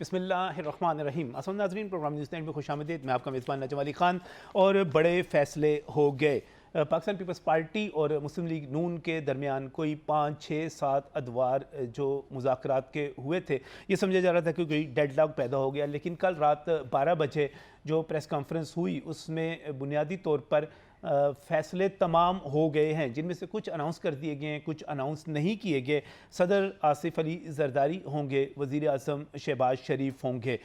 बिस्मिल्लाहिर्रहमानिर्रहीम। अस्सलाम नाज़रीन, प्रोग्राम न्यूज़ नाइन में खुशामदीद। मैं आपका मेज़बान नजम अली ख़ान। और बड़े फ़ैसले हो गए। पाकिस्तान पीपल्स पार्टी और मुस्लिम लीग नून के दरमियान कोई 5, 6, 7 अदवार जो मुज़ाकरात के हुए थे, ये समझा जा रहा था कि कोई डेडलॉक पैदा हो गया। लेकिन कल रात 12 बजे जो प्रेस कॉन्फ्रेंस हुई उसमें बुनियादी तौर पर फ़ैसले तमाम हो गए हैं, जिनमें से कुछ अनाउंस कर दिए गए हैं, कुछ अनाउंस नहीं किए गए। सदर आसिफ अली जरदारी होंगे, वज़ीर आज़म शहबाज शरीफ होंगे।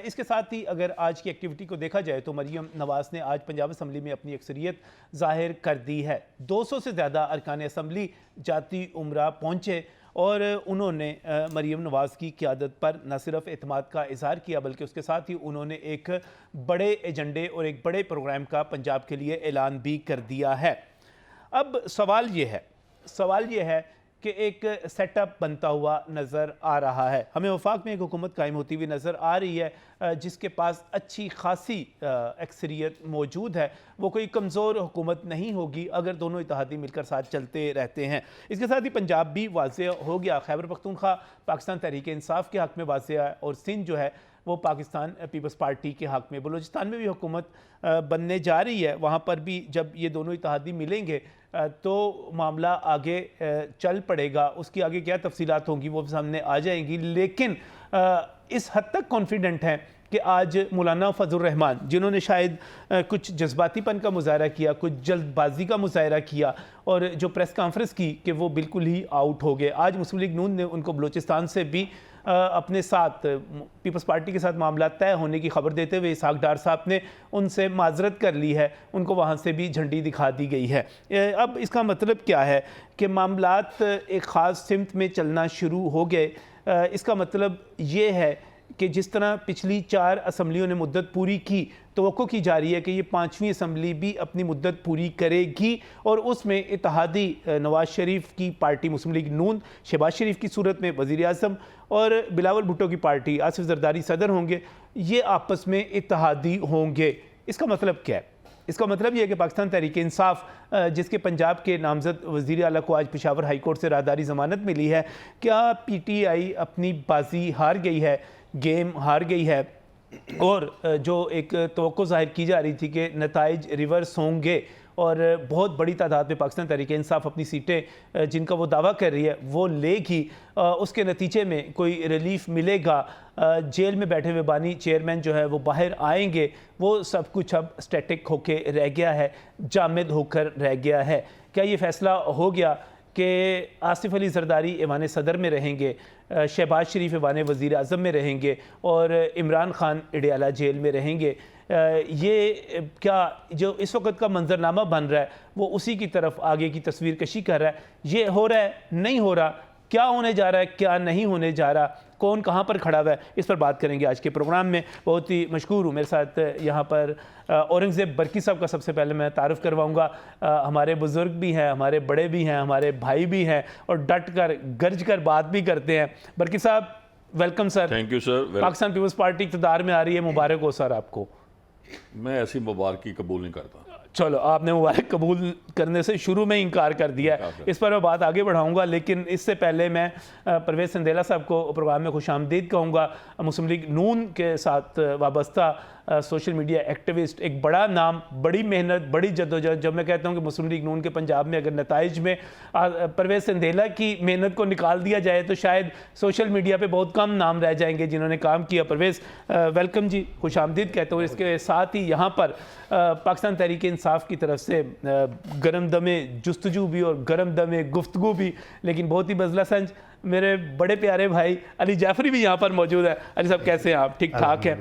इसके साथ ही अगर आज की एक्टिविटी को देखा जाए तो मरीम नवाज़ ने आज पंजाब असम्बली में अपनी अक्सरियत ज़ाहिर कर दी है। 200 से ज़्यादा अरकान असम्बली जाती उमरा पहुँचे और उन्होंने मरीम नवाज़ की क़ियादत पर न सिर्फ एतमाद का इज़हार किया, बल्कि उसके साथ ही उन्होंने एक बड़े एजेंडे और एक बड़े प्रोग्राम का पंजाब के लिए ऐलान भी कर दिया है। अब सवाल ये है कि एक सेटअप बनता हुआ नज़र आ रहा है। हमें वफाक में एक हुकूमत कायम होती हुई नज़र आ रही है, जिसके पास अच्छी खासी अक्सरियत मौजूद है। वो कोई कमज़ोर हुकूमत नहीं होगी अगर दोनों इत्तेहादी मिलकर साथ चलते रहते हैं। इसके साथ ही पंजाब भी वाज़े हो गया, खैबर पख्तूनख्वा पाकिस्तान तहरीक इंसाफ के हक़ में वाज़े है और सिंध जो है वो पाकिस्तान पीपल्स पार्टी के हक़ में। बलूचिस्तान में भी हुकूमत बनने जा रही है, वहाँ पर भी जब ये दोनों इत्तेहादी मिलेंगे तो मामला आगे चल पड़ेगा। उसकी आगे क्या तफसीलात होंगी वो सामने आ जाएंगी। लेकिन इस हद तक कॉन्फिडेंट हैं कि आज मौलाना फजलुर रहमान, जिन्होंने शायद कुछ जज्बातीपन का मुजाहरा किया, कुछ जल्दबाजी का मुजाहरा किया और जो प्रेस कॉन्फ्रेंस की कि वो बिल्कुल ही आउट हो गए। आज मुस्लिम लीग नून ने उनको बलूचिस्तान से भी अपने साथ पीपल्स पार्टी के साथ मामला तय होने की खबर देते हुए इसहाक डार साहब ने उनसे माजरत कर ली है, उनको वहाँ से भी झंडी दिखा दी गई है। अब इसका मतलब क्या है कि मामलात एक ख़ास सिमत में चलना शुरू हो गए। इसका मतलब ये है कि जिस तरह पिछली 4 असम्बलियों ने मुद्दत पूरी की, तवक्को की जा रही है कि ये 5वीं असम्बली भी अपनी मुद्दत पूरी करेगी और उसमें इत्तेहादी नवाज शरीफ की पार्टी मुस्लिम लीग नून, शहबाज शरीफ की सूरत में वज़ीर आज़म और बिलावल भुट्टो की पार्टी आसिफ जरदारी सदर होंगे, ये आपस में इत्तेहादी होंगे। इसका मतलब क्या है? इसका मतलब यह है कि पाकिस्तान तहरीक इंसाफ, जिसके पंजाब के नामजद वज़ीर आला को आज पेशावर हाई कोर्ट से राहदारी ज़मानत मिली है, क्या PTI अपनी बाजी हार गई है, गेम हार गई है? और जो एक तवक्को ज़ाहिर की जा रही थी कि नताइज रिवर्स होंगे और बहुत बड़ी तादाद में पाकिस्तान तहरीक इंसाफ अपनी सीटें जिनका वो दावा कर रही है वो लेगी, उसके नतीजे में कोई रिलीफ मिलेगा, जेल में बैठे हुए बानी चेयरमैन जो है वो बाहर आएंगे, वो सब कुछ अब स्टैटिक होके रह गया है, जामिद होकर रह गया है। क्या ये फ़ैसला हो गया कि आसिफ अली जरदारी ऐवान सदर में रहेंगे, शहबाज शरीफ ऐवान वज़ीर आज़म में रहेंगे और इमरान खान इडियाला जेल में रहेंगे? ये क्या जो इस वक्त का मंजरनामा बन रहा है वो उसी की तरफ आगे की तस्वीर कशी कर रहा है? ये हो रहा है, नहीं हो रहा, क्या होने जा रहा है, क्या नहीं होने जा रहा, कौन कहाँ पर खड़ा हुआ है, इस पर बात करेंगे आज के प्रोग्राम में। बहुत ही मशकूर हूँ, मेरे साथ यहाँ पर औरंगज़ेब बरकी साहब का सबसे पहले मैं तारुफ़ करवाऊँगा। हमारे बुज़ुर्ग भी हैं, हमारे बड़े भी हैं, हमारे भाई भी हैं और डट कर गरज कर बात भी करते हैं। बरकी साहब welcome sir. Thank you sir. Pakistan Peoples Party इक़्तिदार में आ रही है, मुबारक हो सर आपको। मैं ऐसी मुबारकी कबूल नहीं करता। चलो, आपने मुबारक कबूल करने से शुरू में इनकार कर दिया है, इस पर मैं बात आगे बढ़ाऊंगा। लेकिन इससे पहले मैं परवेज़ संदेला साहब को प्रोग्राम में खुशामदीद कहूँगा। मुस्लिम लीग नून के साथ वाबस्ता सोशल मीडिया एक्टिविस्ट, एक बड़ा नाम, बड़ी मेहनत, बड़ी जद्दोजहद। जब मैं कहता हूँ कि मुस्लिम लीग नून के पंजाब में अगर नताइज में परवेज़ संदेला की मेहनत को निकाल दिया जाए तो शायद सोशल मीडिया पे बहुत कम नाम रह जाएंगे जिन्होंने काम किया। परवेज़ वेलकम जी, खुशामदीद कहते हो। इसके साथ ही यहाँ पर पाकिस्तान तहरीक इंसाफ की तरफ से गरम दमे जुस्तजू भी और गरम दमे गुफ्तगू भी, लेकिन बहुत ही बजला संज मेरे बड़े प्यारे भाई अली जाफरी भी यहाँ पर मौजूद है। अली साहब कैसे हैं आप? ठीक ठाक है?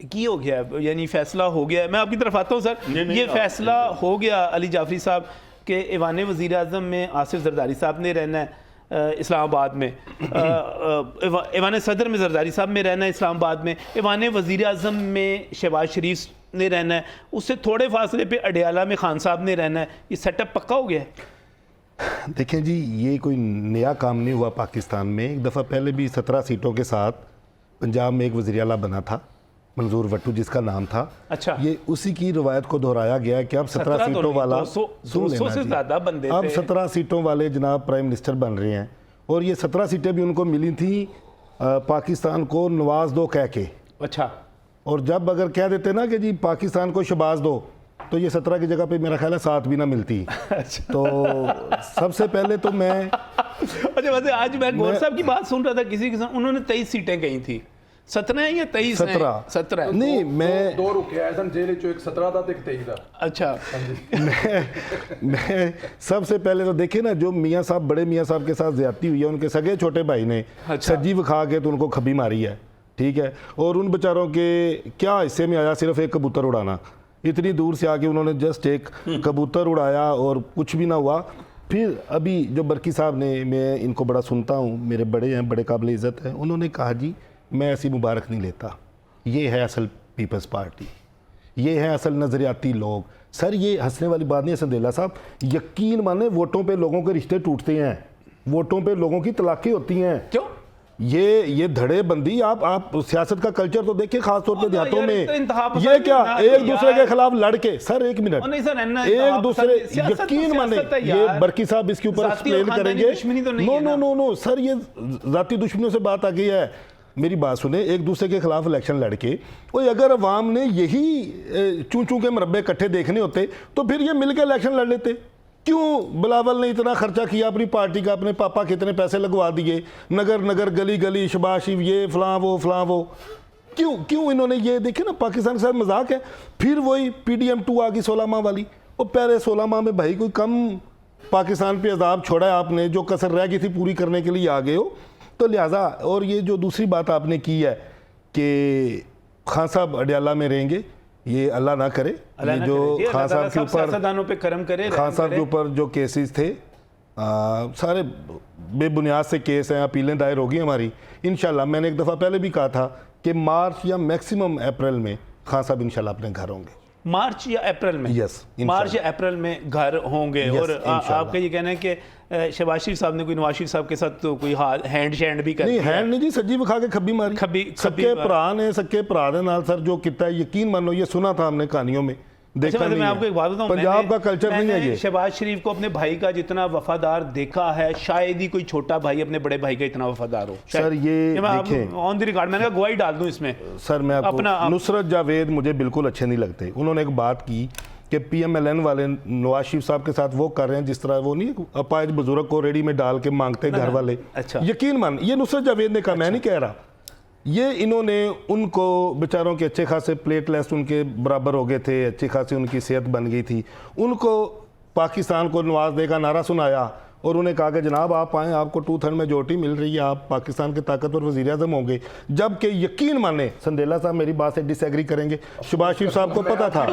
की हो गया है, यानी फ़ैसला हो गया है। मैं आपकी तरफ आता हूँ सर। ये फ़ैसला हो गया अली जाफरी साहब के ऐवान वज़ीर आज़म में आसिफ जरदारी साहब ने रहना है इस्लामाबाद में, ऐवान सदर में जरदारी साहब में रहना है इस्लामाबाद में, ऐवान वज़ीर आज़म में शहबाज शरीफ ने रहना है, उससे थोड़े फासले पे अडियाला में खान साहब ने रहना है। ये सेटअप पक्का हो गया है? देखें जी, ये कोई नया काम नहीं हुआ पाकिस्तान में। एक दफ़ा पहले भी 17 सीटों के साथ पंजाब में एक वज़ीर आला बना था, मंजूर वट्टू जिसका नाम था। अच्छा, ये उसी की रवायत को दोहराया गया कि अब 17 सीटों वाला, 200 से ज़्यादा बंदे अब 17 सीटों वाले जनाब प्राइम मिनिस्टर बन रहे हैं। और ये 17 सीटें भी उनको मिली थी पाकिस्तान को नवाज दो कह के, अच्छा और जब अगर कह देते ना कि जी पाकिस्तान को शबाज दो, तो ये 17 की जगह पे मेरा ख्याल है 7 भी ना मिलती। तो सबसे पहले तो मैं अच्छा, वैसे आज मैं गौर साहब की बात सुन रहा था, किसी के साथ उन्होंने 23 सीटें कही थी, 17 है या 23 है? 17 नहीं, मैं दो रुके आए सन जेल चो, एक 17 था तो एक 23 था। अच्छा मैं सबसे पहले तो देखे ना, जो मियाँ साहब, बड़े मियाँ साहब के साथ ज्यादती हुई है, उनके सगे छोटे भाई ने अच्छा। सजीव खा के तो उनको खबी मारी है, ठीक है, और उन बेचारों के क्या हिस्से में आया सिर्फ एक कबूतर उड़ाना। इतनी दूर से आके उन्होंने जस्ट एक कबूतर उड़ाया और कुछ भी ना हुआ। फिर अभी जो बरकी साहब ने, मैं इनको बड़ा सुनता हूँ, मेरे बड़े हैं, बड़े काबिल इज़्ज़त हैं, उन्होंने कहा जी मैं ऐसी मुबारक नहीं लेता, ये है असल पीपल्स पार्टी, ये है असल नज़रियाती लोग। सर ये हंसने वाली बात नहीं है संदेला साहब, यकीन माने वोटों पे लोगों के रिश्ते टूटते हैं, वोटों पे लोगों की तलाक़ें होती हैं। क्यों? ये धड़ेबंदी, आप सियासत का कल्चर तो देखिए, खासतौर पे देहातों में, तो ये क्या एक दूसरे के खिलाफ लड़के, सर एक मिनट, नहीं सर, एक दूसरे, यकीन माने, ये बरकी साहब इसके ऊपर एक्सप्लेन करेंगे। नो सर, ये जाती दुश्मनियों से बात आ गई है। मेरी बात सुने, एक दूसरे के खिलाफ इलेक्शन लड़के, और अगर अवाम ने यही चूं चूं के मरबे इकट्ठे देखने होते तो फिर ये मिलकर इलेक्शन लड़ लेते। क्यों बिलावल ने इतना खर्चा किया अपनी पार्टी का, अपने पापा कितने पैसे लगवा दिए, नगर नगर गली गली शबाशिव, ये फलां वो, क्यों इन्होंने ये देखे ना, पाकिस्तान के साथ मजाक है। फिर वही PDM 2 आ गई 16 माह वाली, और पहले 16 माह में भाई कोई कम पाकिस्तान पे अजाब छोड़ा है आपने, जो कसर रह गई थी पूरी करने के लिए आ गए हो, तो लिहाजा। और ये जो दूसरी बात आपने की है कि खान साहब अडयाला में रहेंगे, ये अल्लाह ना करे, ये जो खान साहब के ऊपर, सियासतदानों पे करम करे, खान साहब के ऊपर जो केसेस थे, सारे बेबुनियाद से केस हैं, अपीलें दायर होगी हमारी इंशाल्लाह। मैंने एक दफ़ा पहले भी कहा था कि मार्च या मैक्सिमम अप्रैल में खान साहब इंशाल्लाह अपने घर होंगे। मार्च या अप्रैल में? Yes, मार्च या अप्रैल में घर होंगे। Yes, और इंशाल्लाह। आपका ये कहना है कि शहबाज शरीफ साहब ने कोई नवाज शरीफ साहब के साथ तो कोई हैंड शैंड भी कर नहीं, दिया? हैंड नहीं जी, सज्जी विखा के खब्बी मारी, सके भरा ने, सके भरा दे नाल सर जो किता है, यकीन मानो ये सुना था हमने कहानियों में, देखा नहीं मैं आपको एक बात बताऊं, पंजाब का कल्चर नहीं है ये। शहबाज शरीफ को अपने भाई का जितना वफादार देखा है, शायद ही कोई छोटा भाई अपने बड़े भाई का इतना वफादार हो। सर ये देखें, ऑन द रिकॉर्ड मैंने गवाही डाल दूं इसमें। सर मैं आपको, नुसरत जावेद मुझे बिल्कुल अच्छे नहीं लगते। उन्होंने एक बात की कि PMLN वाले नवाज शरीफ साहब के साथ वो कर रहे हैं जिस तरह वो नहीं अपाहिज बुजुर्ग को रेडी में डाल के मांगते घर वाले। अच्छा। यकीन मान, ये नुसरत जावेद ने कहा, मैं नहीं कह रहा, ये इन्होंने उनको बेचारों के अच्छे खासे प्लेटलेट्स उनके बराबर हो गए थे, अच्छी खासी उनकी सेहत बन गई थी, उनको पाकिस्तान को नवाज देगा नारा सुनाया और उन्हें कहा कि जनाब आप आएँ, आपको 2/3 मेजॉरिटी मिल रही है, आप पाकिस्तान के ताकतवर वज़ीर आज़म होंगे। जबकि यकीन माने, संदेला साहब मेरी बात से डिसएग्री करेंगे, शहबाज शरीफ साहब को पता था,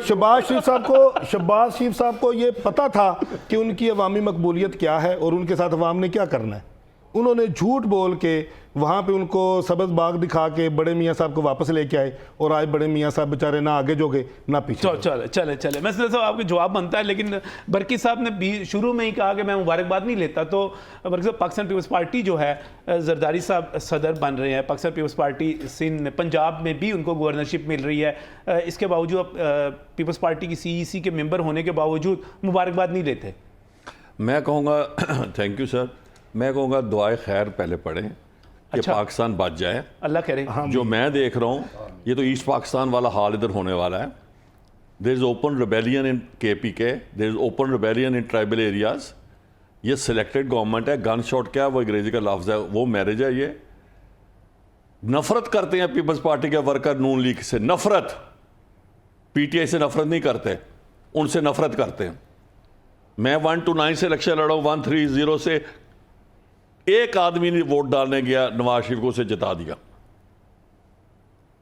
शहबाज शरीफ साहब को ये पता था कि उनकी अवामी मकबूलियत क्या है और उनके साथ अवाम ने क्या करना है। उन्होंने झूठ बोल के वहाँ पे उनको सबज बाग दिखा के बड़े मियाँ साहब को वापस लेके आए, और आज बड़े मियाँ साहब बेचारे ना आगे जोगे ना पीछे। चले मैं साहब आपके जवाब बनता है, लेकिन बरकी साहब ने शुरू में ही कहा कि मैं मुबारकबाद नहीं लेता। तो बरकी साहब, पाकिस्तान पीपल्स पार्टी जो है, जरदारी साहब सदर बन रहे हैं, पाकिस्तान पीपल्स पार्टी सिंध में, पंजाब में भी उनको गवर्नरशिप मिल रही है, इसके बावजूद पीपल्स पार्टी की CEC के मेंबर होने के बावजूद मुबारकबाद नहीं लेते? मैं कहूँगा थैंक यू सर, मैं कहूँगा दुआए खैर पहले पढ़ें कि अच्छा। पाकिस्तान बच जाए, अल्लाह करे। जो मैं देख रहा हूँ ये तो ईस्ट पाकिस्तान वाला हाल इधर होने वाला है। There is open rebellion in KPK, there is open rebellion in tribal areas. ये सिलेक्टेड गवर्नमेंट है, गन शॉट क्या है वो अंग्रेजी का लफ्ज़ है, वो मैरिज है। ये नफरत करते हैं पीपल्स पार्टी के वर्कर नून लीग से, नफरत, PTI से नफरत नहीं करते, उनसे नफरत करते हैं। मैं 1 to 9 से इलेक्शन लड़ा हूँ, 130 से एक आदमी ने वोट डालने गया, नवाज शरीफ को उसे जिता दिया।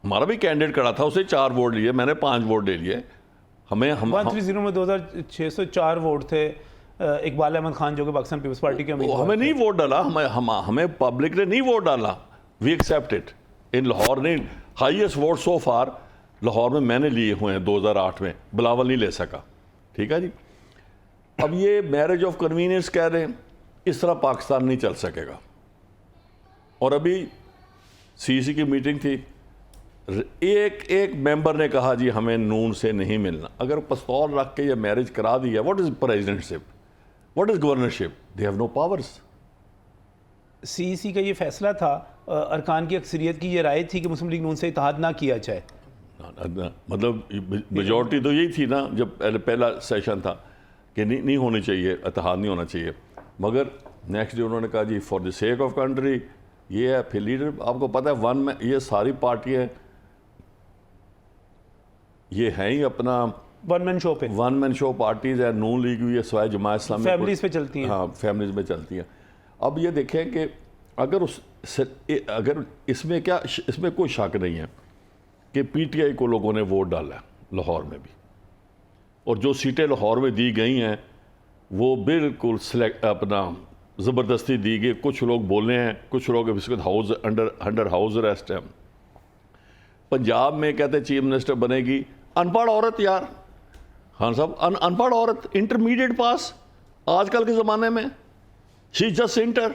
हमारा भी कैंडिडेट खड़ा था, उसे 4 वोट लिए, मैंने 5 वोट ले लिए। हमें 130 में 2604 वोट थे। इकबाल अहमद खान जो कि पाकिस्तान पीपल्स पार्टी के उम्मीदवार हमें नहीं वोट डाला, हमें पब्लिक ने नहीं वोट डाला। We accept it. In Lahore ने highest vote so far Lahore में मैंने लिए हुए हैं 2008 में, बिलावल नहीं ले सका। ठीक है जी। अब ये मैरिज ऑफ कन्वीनियंस कह रहे हैं, इस तरह पाकिस्तान नहीं चल सकेगा। और अभी CEC की मीटिंग थी, एक मेंबर ने कहा जी हमें नून से नहीं मिलना। अगर पिस्तौल रख के ये मैरिज करा दी है, what is presidentship, what is governorship? They have no powers. CEC का ये फैसला था अरकान की अक्सरियत की ये राय थी कि मुस्लिम लीग नून से इत्तेहाद ना किया जाए। मतलब मेजॉरिटी तो यही थी ना जब पहला सेशन था कि नहीं होनी चाहिए, इत्तेहाद नहीं होना चाहिए, मगर नेक्स्ट डे उन्होंने कहा जी for the sake of country ये है। फिर लीडर आपको पता है वन में ये सारी पार्टियां ये हैं ही अपना वन मैन शो पार्टीज है। नून लीग भी है, सवाए जमात इस्लामी फैमिलीज पे चलती हैं। हाँ फैमिलीज में चलती हैं। अब ये देखें कि अगर इसमें कोई शक नहीं है कि पीटीआई को लोगों ने वोट डाला है लाहौर में भी, और जो सीटें लाहौर में दी गई हैं वो बिल्कुल अपना ज़बरदस्ती दी गई। कुछ लोग बोले हैं, कुछ लोग इस वक्त अंडर हाउस अरेस्ट हैं। पंजाब में कहते चीफ मिनिस्टर बनेगी अनपढ़ औरत। यार खान साहब अनपढ़ औरत, इंटरमीडिएट पास आजकल के ज़माने में, she just inter,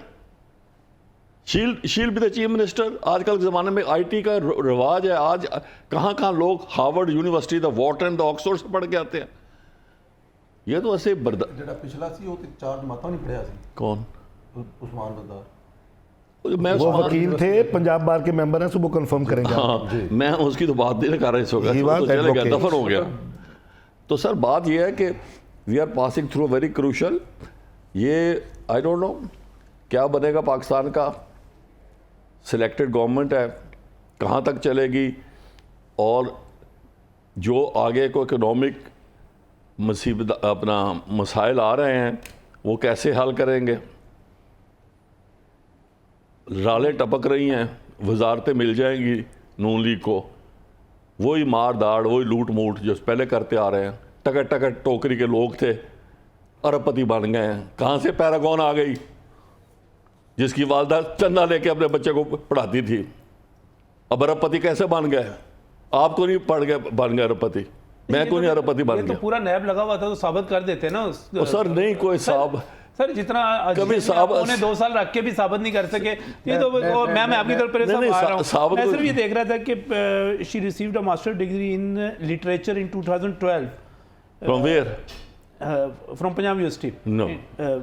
she'll be the chief minister. आजकल के ज़माने में आईटी का रिवाज है। आज कहाँ लोग हार्वर्ड यूनिवर्सिटी द वॉटरन द ऑक्सफोर्ड से पढ़ के आते हैं। ये तो ऐसे ਜਿਹੜਾ ਪਿਛਲਾ ਸੀ ਉਹ ਤੇ ਚਾਰ ਜਮਾਤਾਂ ਨਹੀਂ ਪੜਿਆ ਸੀ। कौन? उस्मान बदार मैं वो वकील थे, पंजाब बार के मेंबर हैं, सुबह कंफर्म करेंगे। हाँ, मैं उसकी तो बात नहीं कर रहा इस वक्त, तो चले गया, दफन हो गया। तो सर बात यह है कि we are passing through very crucial, ये आई डोंट नो क्या बनेगा पाकिस्तान का। सिलेक्टेड गवर्नमेंट है, कहाँ तक चलेगी, और जो आगे को इकोनॉमिक मुसीबत अपना मसाइल आ रहे हैं वो कैसे हल करेंगे। रालें टपक रही हैं, वजारतें मिल जाएंगी नून लीग को, वही मार दाड़, वही लूट मूट जो पहले करते आ रहे हैं। टकट टकट टोकरी के लोग थे, अरबपति बन गए हैं। कहाँ से पैरागॉन आ गई जिसकी वालदा चंदा लेके अपने बच्चे को पढ़ाती थी, अब अरबपति कैसे बन गए? आपको नहीं पढ़ गए बन गए अरबपति, मैं को नहीं अरबपति बन गया। तो पूरा नैब लगा हुआ था तो साबित कर देते ना सर नहीं कोई साहब सर जितना कभी साहब उन्हें 2 साल रख के भी साबित नहीं कर सके। ये तो मैं आपकी तरफ पर आ रहा हूँ। मैं सिर्फ ये देख रहा था कि she received a master degree in literature in 2012 from where? From Punjab university. No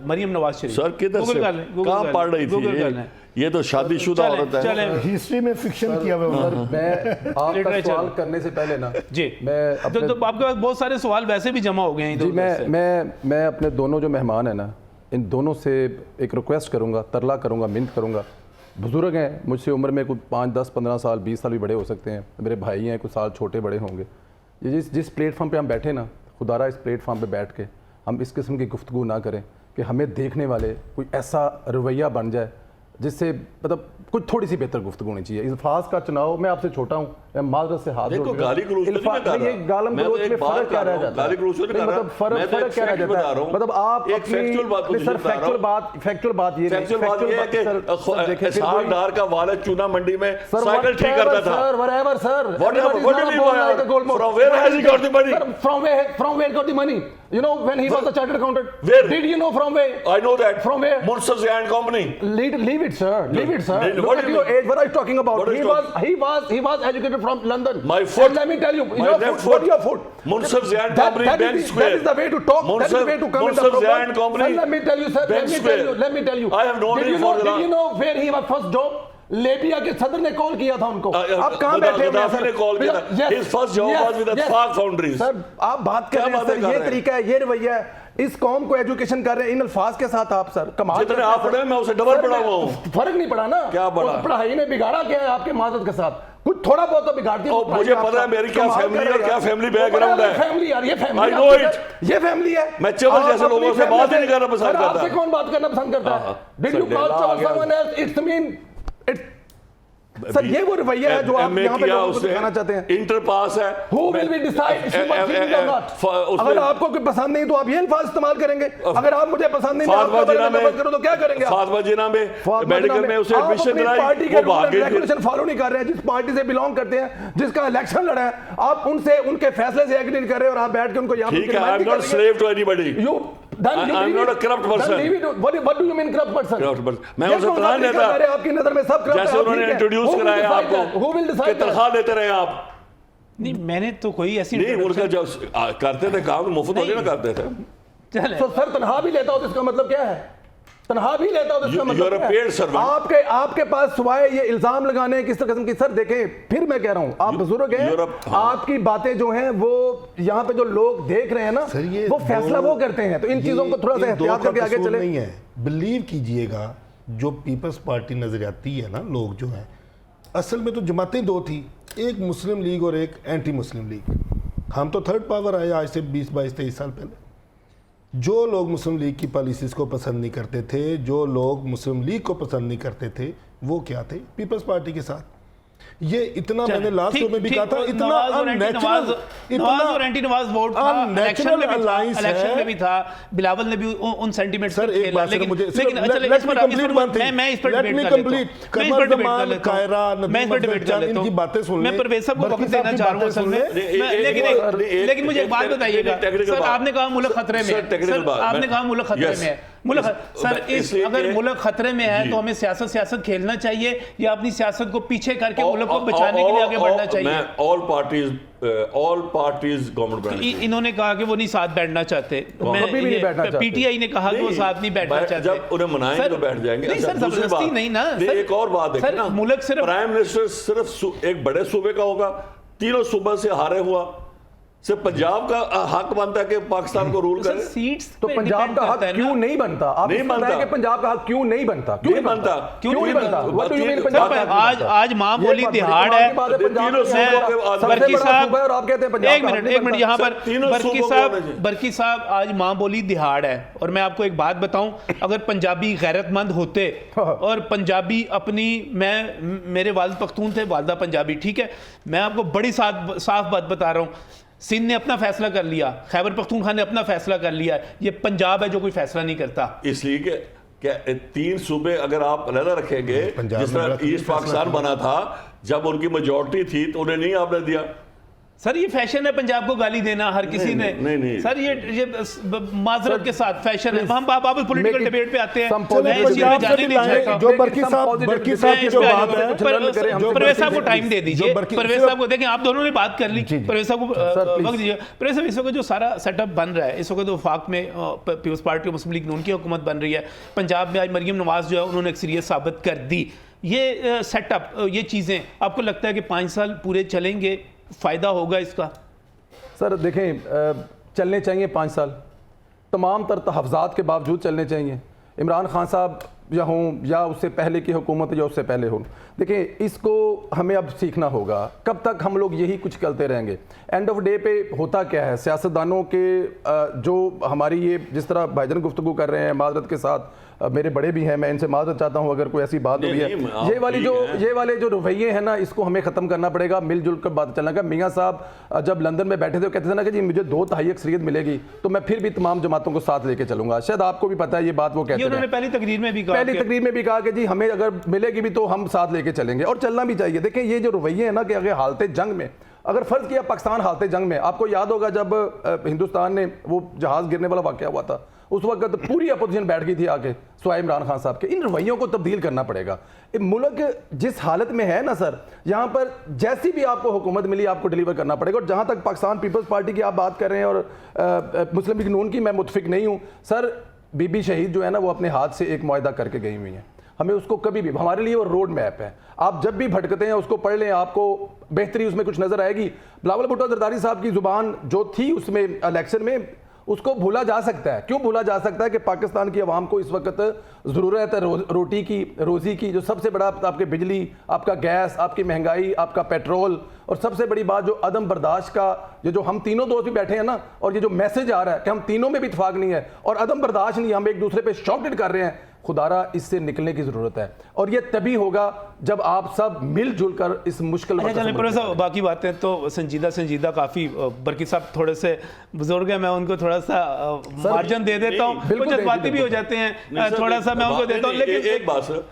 Maryam Nawaz Sharif. Sir किधर से कहाँ पढ़ रही थी? ये तो शादीशुदा औरत है। हिस्ट्री में फिक्शन किया हुआ। मैं आपका सवाल करने से पहले ना जी मैं तो आपके पास बहुत सारे सवाल वैसे भी जमा हो गए हैं। जी मैं अपने दोनों जो मेहमान हैं ना, इन दोनों से एक रिक्वेस्ट करूंगा, तरला करूंगा, मिन्नत करूंगा। बुजुर्ग हैं, मुझसे उम्र में कुछ 5, 10, 15 साल, 20 साल भी बड़े हो सकते हैं। मेरे भाई हैं, कुछ साल छोटे बड़े होंगे। ये जिस प्लेटफॉर्म पे हम बैठे ना, खुदारा इस प्लेटफॉर्म पे बैठ के हम इस किस्म की गुफ्तगू ना करें कि हमें देखने वाले कोई ऐसा रवैया बन जाए जिससे मतलब कुछ थोड़ी सी बेहतर गुफ्तगू होनी चाहिए। इल्फाज का चुनाव, मैं आपसे छोटा हूँ, मैं माजरत से हाथ देखो गाली गलौज में गालम गलौज में फर्क क्या रह जाता है? मतलब फर्क क्या रह जाता है? मतलब आप एक फैक्चुअल बात ये है कि साल डार का वालिद चूना मंडी में साइकिल ठीक करता था। Sir whatever sir, from where has he got the money? From where got the money? You know when he was a chartered accountant. Where? Did you know from where? I know that. From where? Munsif and Company. Leave it sir. Leave it sir. Look at your age. What are you talking about? He was educated from London. My foot. And let me tell you, My left foot. What your foot? Munsif and Company, Bank Square. That is the way to talk. That is the way to come in the Munsif program. and Company. Sir, let me tell you, sir. Let me tell you. I have known him for the last. Did you know where he was first job? लेबिया के सदर ने call किया था उनको। आप कहां बैठे हैं सर? ने कॉल किया था। His first job was with the Fark Foundries. Sir आप बात कर रहे हैं सर, ये तरीका है, ये रवैया है। इस कौम को एजुकेशन कर रहे हैं इन अल्फाज के साथ आप सर कमाल। जितने आप पढ़े मैं उसे डबल पढ़ा हुआ हूं। फर्क नहीं पड़ा ना। क्या पढ़ा? पढ़ाई ने बिगाड़ा क्या है आपके माजरत के साथ? कुछ थोड़ा बहुत तो बिगाड़ती है। मुझे पता है मेरी क्या फैमिली है, क्या फैमिली बैकग्राउंड है। फैमिली यार, ये फैमिली, I know it. ये फैमिली है। मैं चवल जैसे लोगों से बात ही नहीं करना पसंद करता। आपसे कौन बात करना पसंद करता है? Did you call someone else? It's mean sir ये वो रवैया है जो आप यहाँ पे लोगों को दिखाना चाहते हैं। इंटर पास है। Who will be decide if you are thinking or not? अगर आपको कोई पसंद नहीं तो आप ये अल्फाज इस्तेमाल करेंगे। अगर आप मुझे पसंद नहीं करो तो क्या करेंगे? फातिमा जिन्ना में मेडिकल में उसे एडमिशन दिलाई, वो भाग गई। रेगुलेशन फॉलो नहीं कर रहे हैं। जिस पार्टी से बिलोंग करते हैं, जिसका इलेक्शन लड़ा है, आप उनसे उनके फैसले से एग्री नहीं कर रहे और आप बैठ के उनको यहाँ ठीक है। I am not slave to anybody. I am not a corrupt person. What do you mean corrupt person? Corrupt person. मैं उसे तनख्वाह लेता। आपकी नजर में सब corrupt है। जैसे उन्होंने इंट्रोड्यूस कराया आपको कि तनख्वाह लेते रहे आप। नहीं मैंने तो कोई ऐसी नहीं, उनका जब करते थे काम मुफ्त होने ना करते थे। चले तो सर तनख्वाह भी लेता हो तो इसका मतलब क्या है? तनहा भी लेता हो तो इसका You are मतलब a क्या paid है? servant. आपके पास सिवाय ये इल्जाम लगाने किस किस्म की, सर देखें फिर मैं कह रहा हूं आप बुजुर्ग हैं, आपकी बातें जो हैं वो यहाँ पे जो लोग देख रहे हैं ना सर, ये वो फैसला वो करते हैं, तो इन चीजों को थोड़ा सा एहतियात करके आगे चले। नहीं है, बिलीव कीजिएगा जो पीपल्स पार्टी नजर आती है ना, लोग जो हैं असल में तो जमातें दो थी, एक मुस्लिम लीग और एक एंटी मुस्लिम लीग। हम तो थर्ड पावर आए आज से 20-22-23 साल पहले। जो लोग मुस्लिम लीग की पॉलिसीज़ को पसंद नहीं करते थे, जो लोग मुस्लिम लीग को पसंद नहीं करते थे, वो क्या थे? पीपल्स पार्टी के साथ। ये इतना मैंने लास्ट में भी कहा था, इतना नवाज और एंटी नवाज वोट था, इलेक्शन में भी था, बिलावल ने भी उन सेंटीमेंट्स सर एक बात लेकिन मुझे मैं इस पर डिबेट कर लेता हूं, बातें सुन मैं परवेज साहब को वक्त देना चाह रहा हूं असल में, लेकिन मुझे एक बात बताइएगा सर, आपने कहा मुल्क खतरे में है, आपने कहा मुल्क खतरे में है, मुल्क सर अगर मुल्क खतरे में है तो हमें सियासत खेलना चाहिए या अपनी सियासत को पीछे करके मुल्क को बचाने के लिए आगे बढ़ना चाहिए? All parties government. इन्होंने कहा कि वो नहीं साथ बैठना चाहते, पीटीआई ने कहा कि वो साथ नहीं बैठना चाहते। जब उन्हें मनाएंगे तो बैठ जाएंगे। नहीं सर, जबरदस्ती नहीं ना। एक और बात है ना, मुल्क सिर्फ प्राइम मिनिस्टर सिर्फ एक बड़े सूबे का होगा, तीनों सूबे से हारे हुआ, सिर्फ पंजाब का हक बनता है कि पाकिस्तान को रूल करे। सीट्स तो पंजाब का हक क्यों नहीं बनता? आप नहीं बनता कि पंजाब का हक क्यों नहीं बनता? क्यों नहीं बनता? क्यों नहीं बनता? आज माँ बोली दिहाड़ है, बरकी साहब और आप कहते हैं एक मिनट यहाँ पर बरकी साहब आज माँ बोली दिहाड़ है, और मैं आपको एक बात बताऊं, अगर पंजाबी गैरतमंद होते और पंजाबी अपनी, मेरे वालिद पख्तून थे, वालदा पंजाबी, ठीक है, मैं आपको बड़ी साफ बात बता रहा हूं, सिंध ने अपना फैसला कर लिया, खैबर पख्तूनख्वा ने अपना फैसला कर लिया, ये पंजाब है जो कोई फैसला नहीं करता। इसलिए कि क्या 3 सूबे अगर आप अलग रखेंगे, जिस तरह ईस्ट पाकिस्तान बना था, जब उनकी मेजॉरिटी थी तो उन्हें नहीं आपने दिया। सर ये फैशन है पंजाब को गाली देना, हर किसी ने नहीं। सर ये माजरत के साथ फैशन है। हम वापस पॉलिटिकल डिबेट पे आते हैं, जो बरकी साहब की जो बात है, परवेज साहब को टाइम दे दीजिए, परवेज साहब को देखें, आप दोनों ने बात कर ली, परवेज साहब को वक्त दीजिए। परवेज साहब इस वक्त जो सारा सेटअप बन रहा है, इस वक्त वफाक में पीपल्स पार्टी और मुस्लिम लीग नून की हुकूमत बन रही है, पंजाब में आज मरियम नवाज जो है उन्होंने अक्सरियत साबित कर दी। ये सेटअप, ये चीज़ें आपको लगता है कि 5 साल पूरे चलेंगे, फ़ायदा होगा इसका? सर देखें, चलने चाहिए 5 साल, तमाम तर तहफ़्ज़ात के बावजूद चलने चाहिए। इमरान खान साहब या हों या उससे पहले की हुकूमत या उससे पहले हों, देखिए इसको हमें अब सीखना होगा। कब तक हम लोग यही कुछ करते रहेंगे? एंड ऑफ डे पे होता क्या है, सियासतदानों के जो हमारी ये जिस तरह भाईजान गुफ्तगू कर रहे हैं, माजरत के साथ मेरे बड़े भी हैं, मैं इनसे माजरत चाहता हूं अगर कोई ऐसी बात हुई है, ये वाले जो रवैये हैं ना, इसको हमें ख़त्म करना पड़ेगा, मिलजुल कर बात चलना का। मियाँ साहब जब लंदन में बैठे थे कहते थे ना कि जी मुझे 2/3 अक्सरियत मिलेगी तो मैं फिर भी तमाम जमातों को साथ लेके चलूंगा। शायद आपको भी पता है ये बात वो कहते हैं, पहली तकरीर में भी कहा कि जी हमें अगर मिलेगी भी तो हम साथ लेके चलेंगे, और चलना भी चाहिए। देखें ये जो रवैये है ना कि अगर हालत जंग में, अगर फर्ज किया पाकिस्तान हालत जंग में, आपको याद होगा जब हिंदुस्तान ने वो जहाज गिरने वाला वाकया हुआ था, उस वक्त पूरी अपोजिशन बैठ गई थी आके स्वाय इमरान खान साहब के। इन रवैयों को तब्दील करना पड़ेगा। मुल्क जिस हालत में है ना सर, यहाँ पर जैसी भी आपको हुकूमत मिली आपको डिलीवर करना पड़ेगा। और जहाँ तक पाकिस्तान पीपल्स पार्टी की आप बात कर रहे हैं और मुस्लिम लीग नून की, मैं मुतफिक नहीं हूँ सर। बीबी शहीद जो है ना वो अपने हाथ से एक मुआहदा करके गई हुई हैं, हमें उसको कभी भी, हमारे लिए वो रोड मैप है। आप जब भी भटकते हैं उसको पढ़ लें, आपको बेहतरी उसमें कुछ नजर आएगी। बिलावल भुट्टो जरदारी साहब की जुबान जो थी उसमें इलेक्शन में, उसको भूला जा सकता है। क्यों भूला जा सकता है? कि पाकिस्तान की आवाम को इस वक्त ज़रूरत है रोटी की, रोज़ी की। जो सबसे बड़ा आपके बिजली, आपका गैस, आपकी महंगाई, आपका पेट्रोल, और सबसे बड़ी बात जो अदम बर्दाश्त का, ये जो हम तीनों दोस्त भी बैठे हैं ना, और ये जो मैसेज आ रहा है कि हम तीनों में भी इत्फाक नहीं है और अदम बर्दाश्त नहीं, हम एक दूसरे पे शॉर्टेड कर रहे हैं, खुदारा इससे निकलने की जरूरत है। और ये तभी होगा जब आप सब मिलजुल कर इस मुश्किल बाकी बातें तो संजीदा काफ़ी। बरकी साहब थोड़े से बुजुर्ग हैं, मैं उनको थोड़ा सा मार्जिन दे देता हूँ, कुछ जज्बाती भी हो जाते हैं, थोड़ा सा मैं उनको देता हूँ। लेकिन एक बात सर,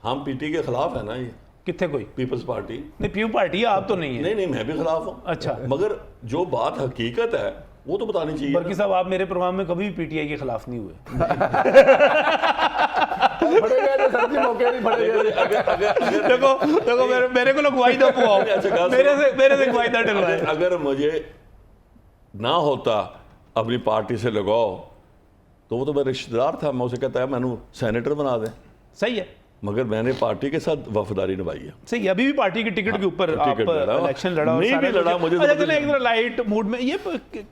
हम पीटी के खिलाफ है ना, ये कितने कोई पीपल्स पार्टी नहीं, पीपल पार्टी आप तो नहीं है। नहीं मैं भी खिलाफ हूँ। अच्छा, मगर जो बात हकीकत है वो तो बतानी चाहिए। बरकी साहब आप मेरे प्रोग्राम में कभी भी पीटीआई के खिलाफ नहीं हुए। देखो मेरे को लगवाई दो, मेरे से गवाही ना डलवाए। अगर मुझे ना होता अपनी पार्टी से लगाओ तो वो तो मेरा रिश्तेदार था, मैं उसे कहता है मैंने सेनेटर बना दें, सही है, मगर मैंने पार्टी के साथ वफादारी निभाई है। सही है, अभी भी पार्टी की टिकट के ऊपर आप इलेक्शन लड़ा और नहीं सारा भी लड़ा, कुछ- मुझे तो अच्छा, पता चलें एक जरा लाइट मूड में, ये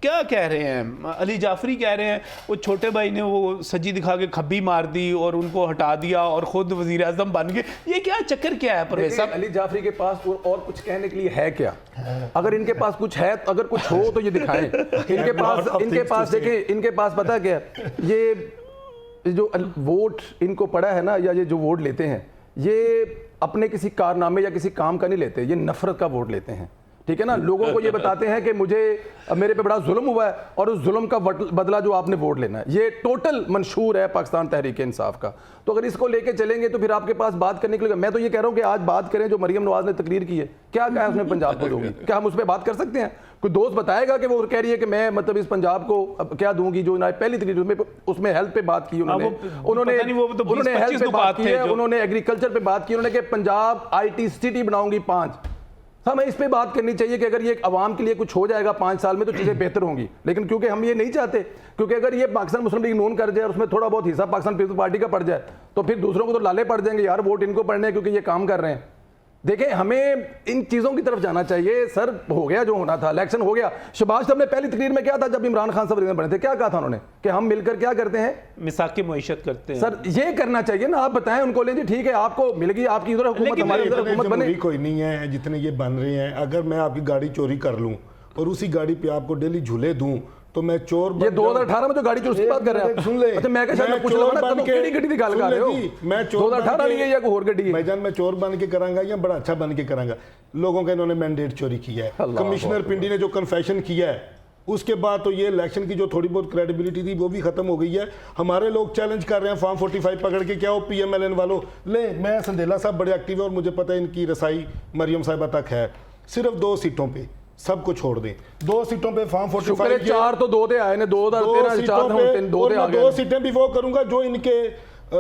क्या कह रहे हैं अली जाफरी, कह रहे हैं वो छोटे भाई ने वो सज्जी दिखा के खब्बी मार दी और उनको हटा दिया और खुद वजीर आजम बन गए, ये क्या चक्कर क्या है परवेज देखिए, साहब? अली जाफरी के पास और कुछ कहने के लिए है क्या? अगर इनके पास कुछ है, अगर कुछ हो तो ये दिखाएं। इनके पास देखिए, इनके पास पता क्या है, ये जो वोट इनको पड़ा है ना, या ये जो वोट लेते हैं, ये अपने किसी कारनामे या किसी काम का नहीं लेते, ये नफरत का वोट लेते हैं। ठीक है ना, लोगों को ये बताते हैं कि मेरे पे बड़ा जुल्म हुआ है और उस जुल्म का बदला जो आपने वोट लेना है, ये टोटल मंशूर है पाकिस्तान तहरीक इंसाफ का। तो अगर इसको लेके चलेंगे तो फिर आपके पास बात करने के लिए, मैं तो ये कह रहा हूं कि आज बात करें जो मरियम नवाज ने तकरीर की है, क्या कहा उसने पंजाब को दूंगी, क्या हम उस पर बात कर सकते हैं? कोई दोस्त बताएगा कि वो कह रही है कि मैं मतलब इस पंजाब को क्या दूंगी, जो पहली तकरीर उसमें हेल्थ पे बात की उन्होंने हेल्थ पे बात की है, उन्होंने एग्रीकल्चर पे बात की, उन्होंने कि पंजाब IT सिटी बनाऊंगी 5। हमें इस पे बात करनी चाहिए कि अगर ये अवाम के लिए कुछ हो जाएगा 5 साल में तो चीज़ें बेहतर होंगी, लेकिन क्योंकि हम ये नहीं चाहते, क्योंकि अगर ये पाकिस्तान मुस्लिम लीग नून कर जाए और उसमें थोड़ा बहुत हिस्सा पाकिस्तान पीपल्स पार्टी का पड़ जाए तो फिर दूसरों को तो लाले पड़ जाएंगे, यार वोट इनको पड़ने क्योंकि ये काम कर रहे हैं। देखें, हमें इन चीज़ों की तरफ जाना चाहिए। सर, हो गया जो होना था, इलेक्शन हो गया। शहबाज साहब ने पहली तकरीर में क्या था जब इमरान खान साहब बने थे, क्या कहा था उन्होंने कि हम मिलकर क्या करते हैं, मिसाक मुईशत करते हैं। सर ये करना चाहिए ना, आप बताएं उनको, लें जी ठीक है आपको मिल गई आपकी उधर हुकूमत, हमारी उधर हुकूमत बने। कोई नहीं है जितने ये बन रहे हैं। अगर मैं आपकी गाड़ी चोरी कर लूं और उसी गाड़ी पे आपको डेली झूले दूं तो मैं चोर बन ये 2018 में जो गाड़ी चोरी की बात कर रहे हैं, सुन ले। अच्छा मैं क्या पूछ रहा हूं केड़ी गड्डी दी गल कर रहे हो? मैं चोर 2018 नहीं है या कोई और गड्डी है? भाईजान मैं चोर बन के करांगा या बड़ा अच्छा बन के करांगा? लोगों का इन्होंने मैंडेट चोरी किया है। कमिश्नर पिंडी ने जो कन्फेशन किया है उसके बाद तो ये इलेक्शन की जो थोड़ी बहुत क्रेडिबिलिटी थी वो भी खत्म हो गई है। हमारे लोग चैलेंज कर रहे हैं फॉर्म 45 पकड़ के, क्या हो PMLN वालों ले। मैं संदेला साहब बड़े एक्टिव है और मुझे पता है इनकी रसाई मरियम साहिबा तक है। सिर्फ 2 सीटों पे सब कुछ छोड़ दें, 2 सीटों पे फॉर्म 45 4 तो 2 थे आए ने, 2 सीटें भी वो करूंगा जो इनके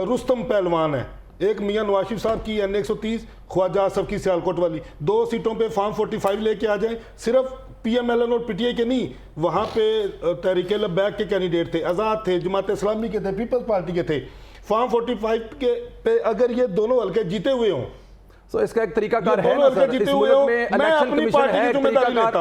रुस्तम पहलवान है। एक मियां नवाशिफ साहब की N130, ख्वाजा आसफ की सियालकोट वाली। 2 सीटों पे फॉर्म 45 लेके आ जाएं। सिर्फ PMLN और PTI के नहीं, वहां पे तहरीक लब्बैक के कैंडिडेट थे, आज़ाद थे, जमात इस्लामी के थे, पीपल्स पार्टी के थे। फॉर्म 45 के पे अगर ये दोनों हल्के जीते हुए हों तो इसका एक तरीकाकार है ना सर, इस मुल्क में इलेक्शन कमीशन है,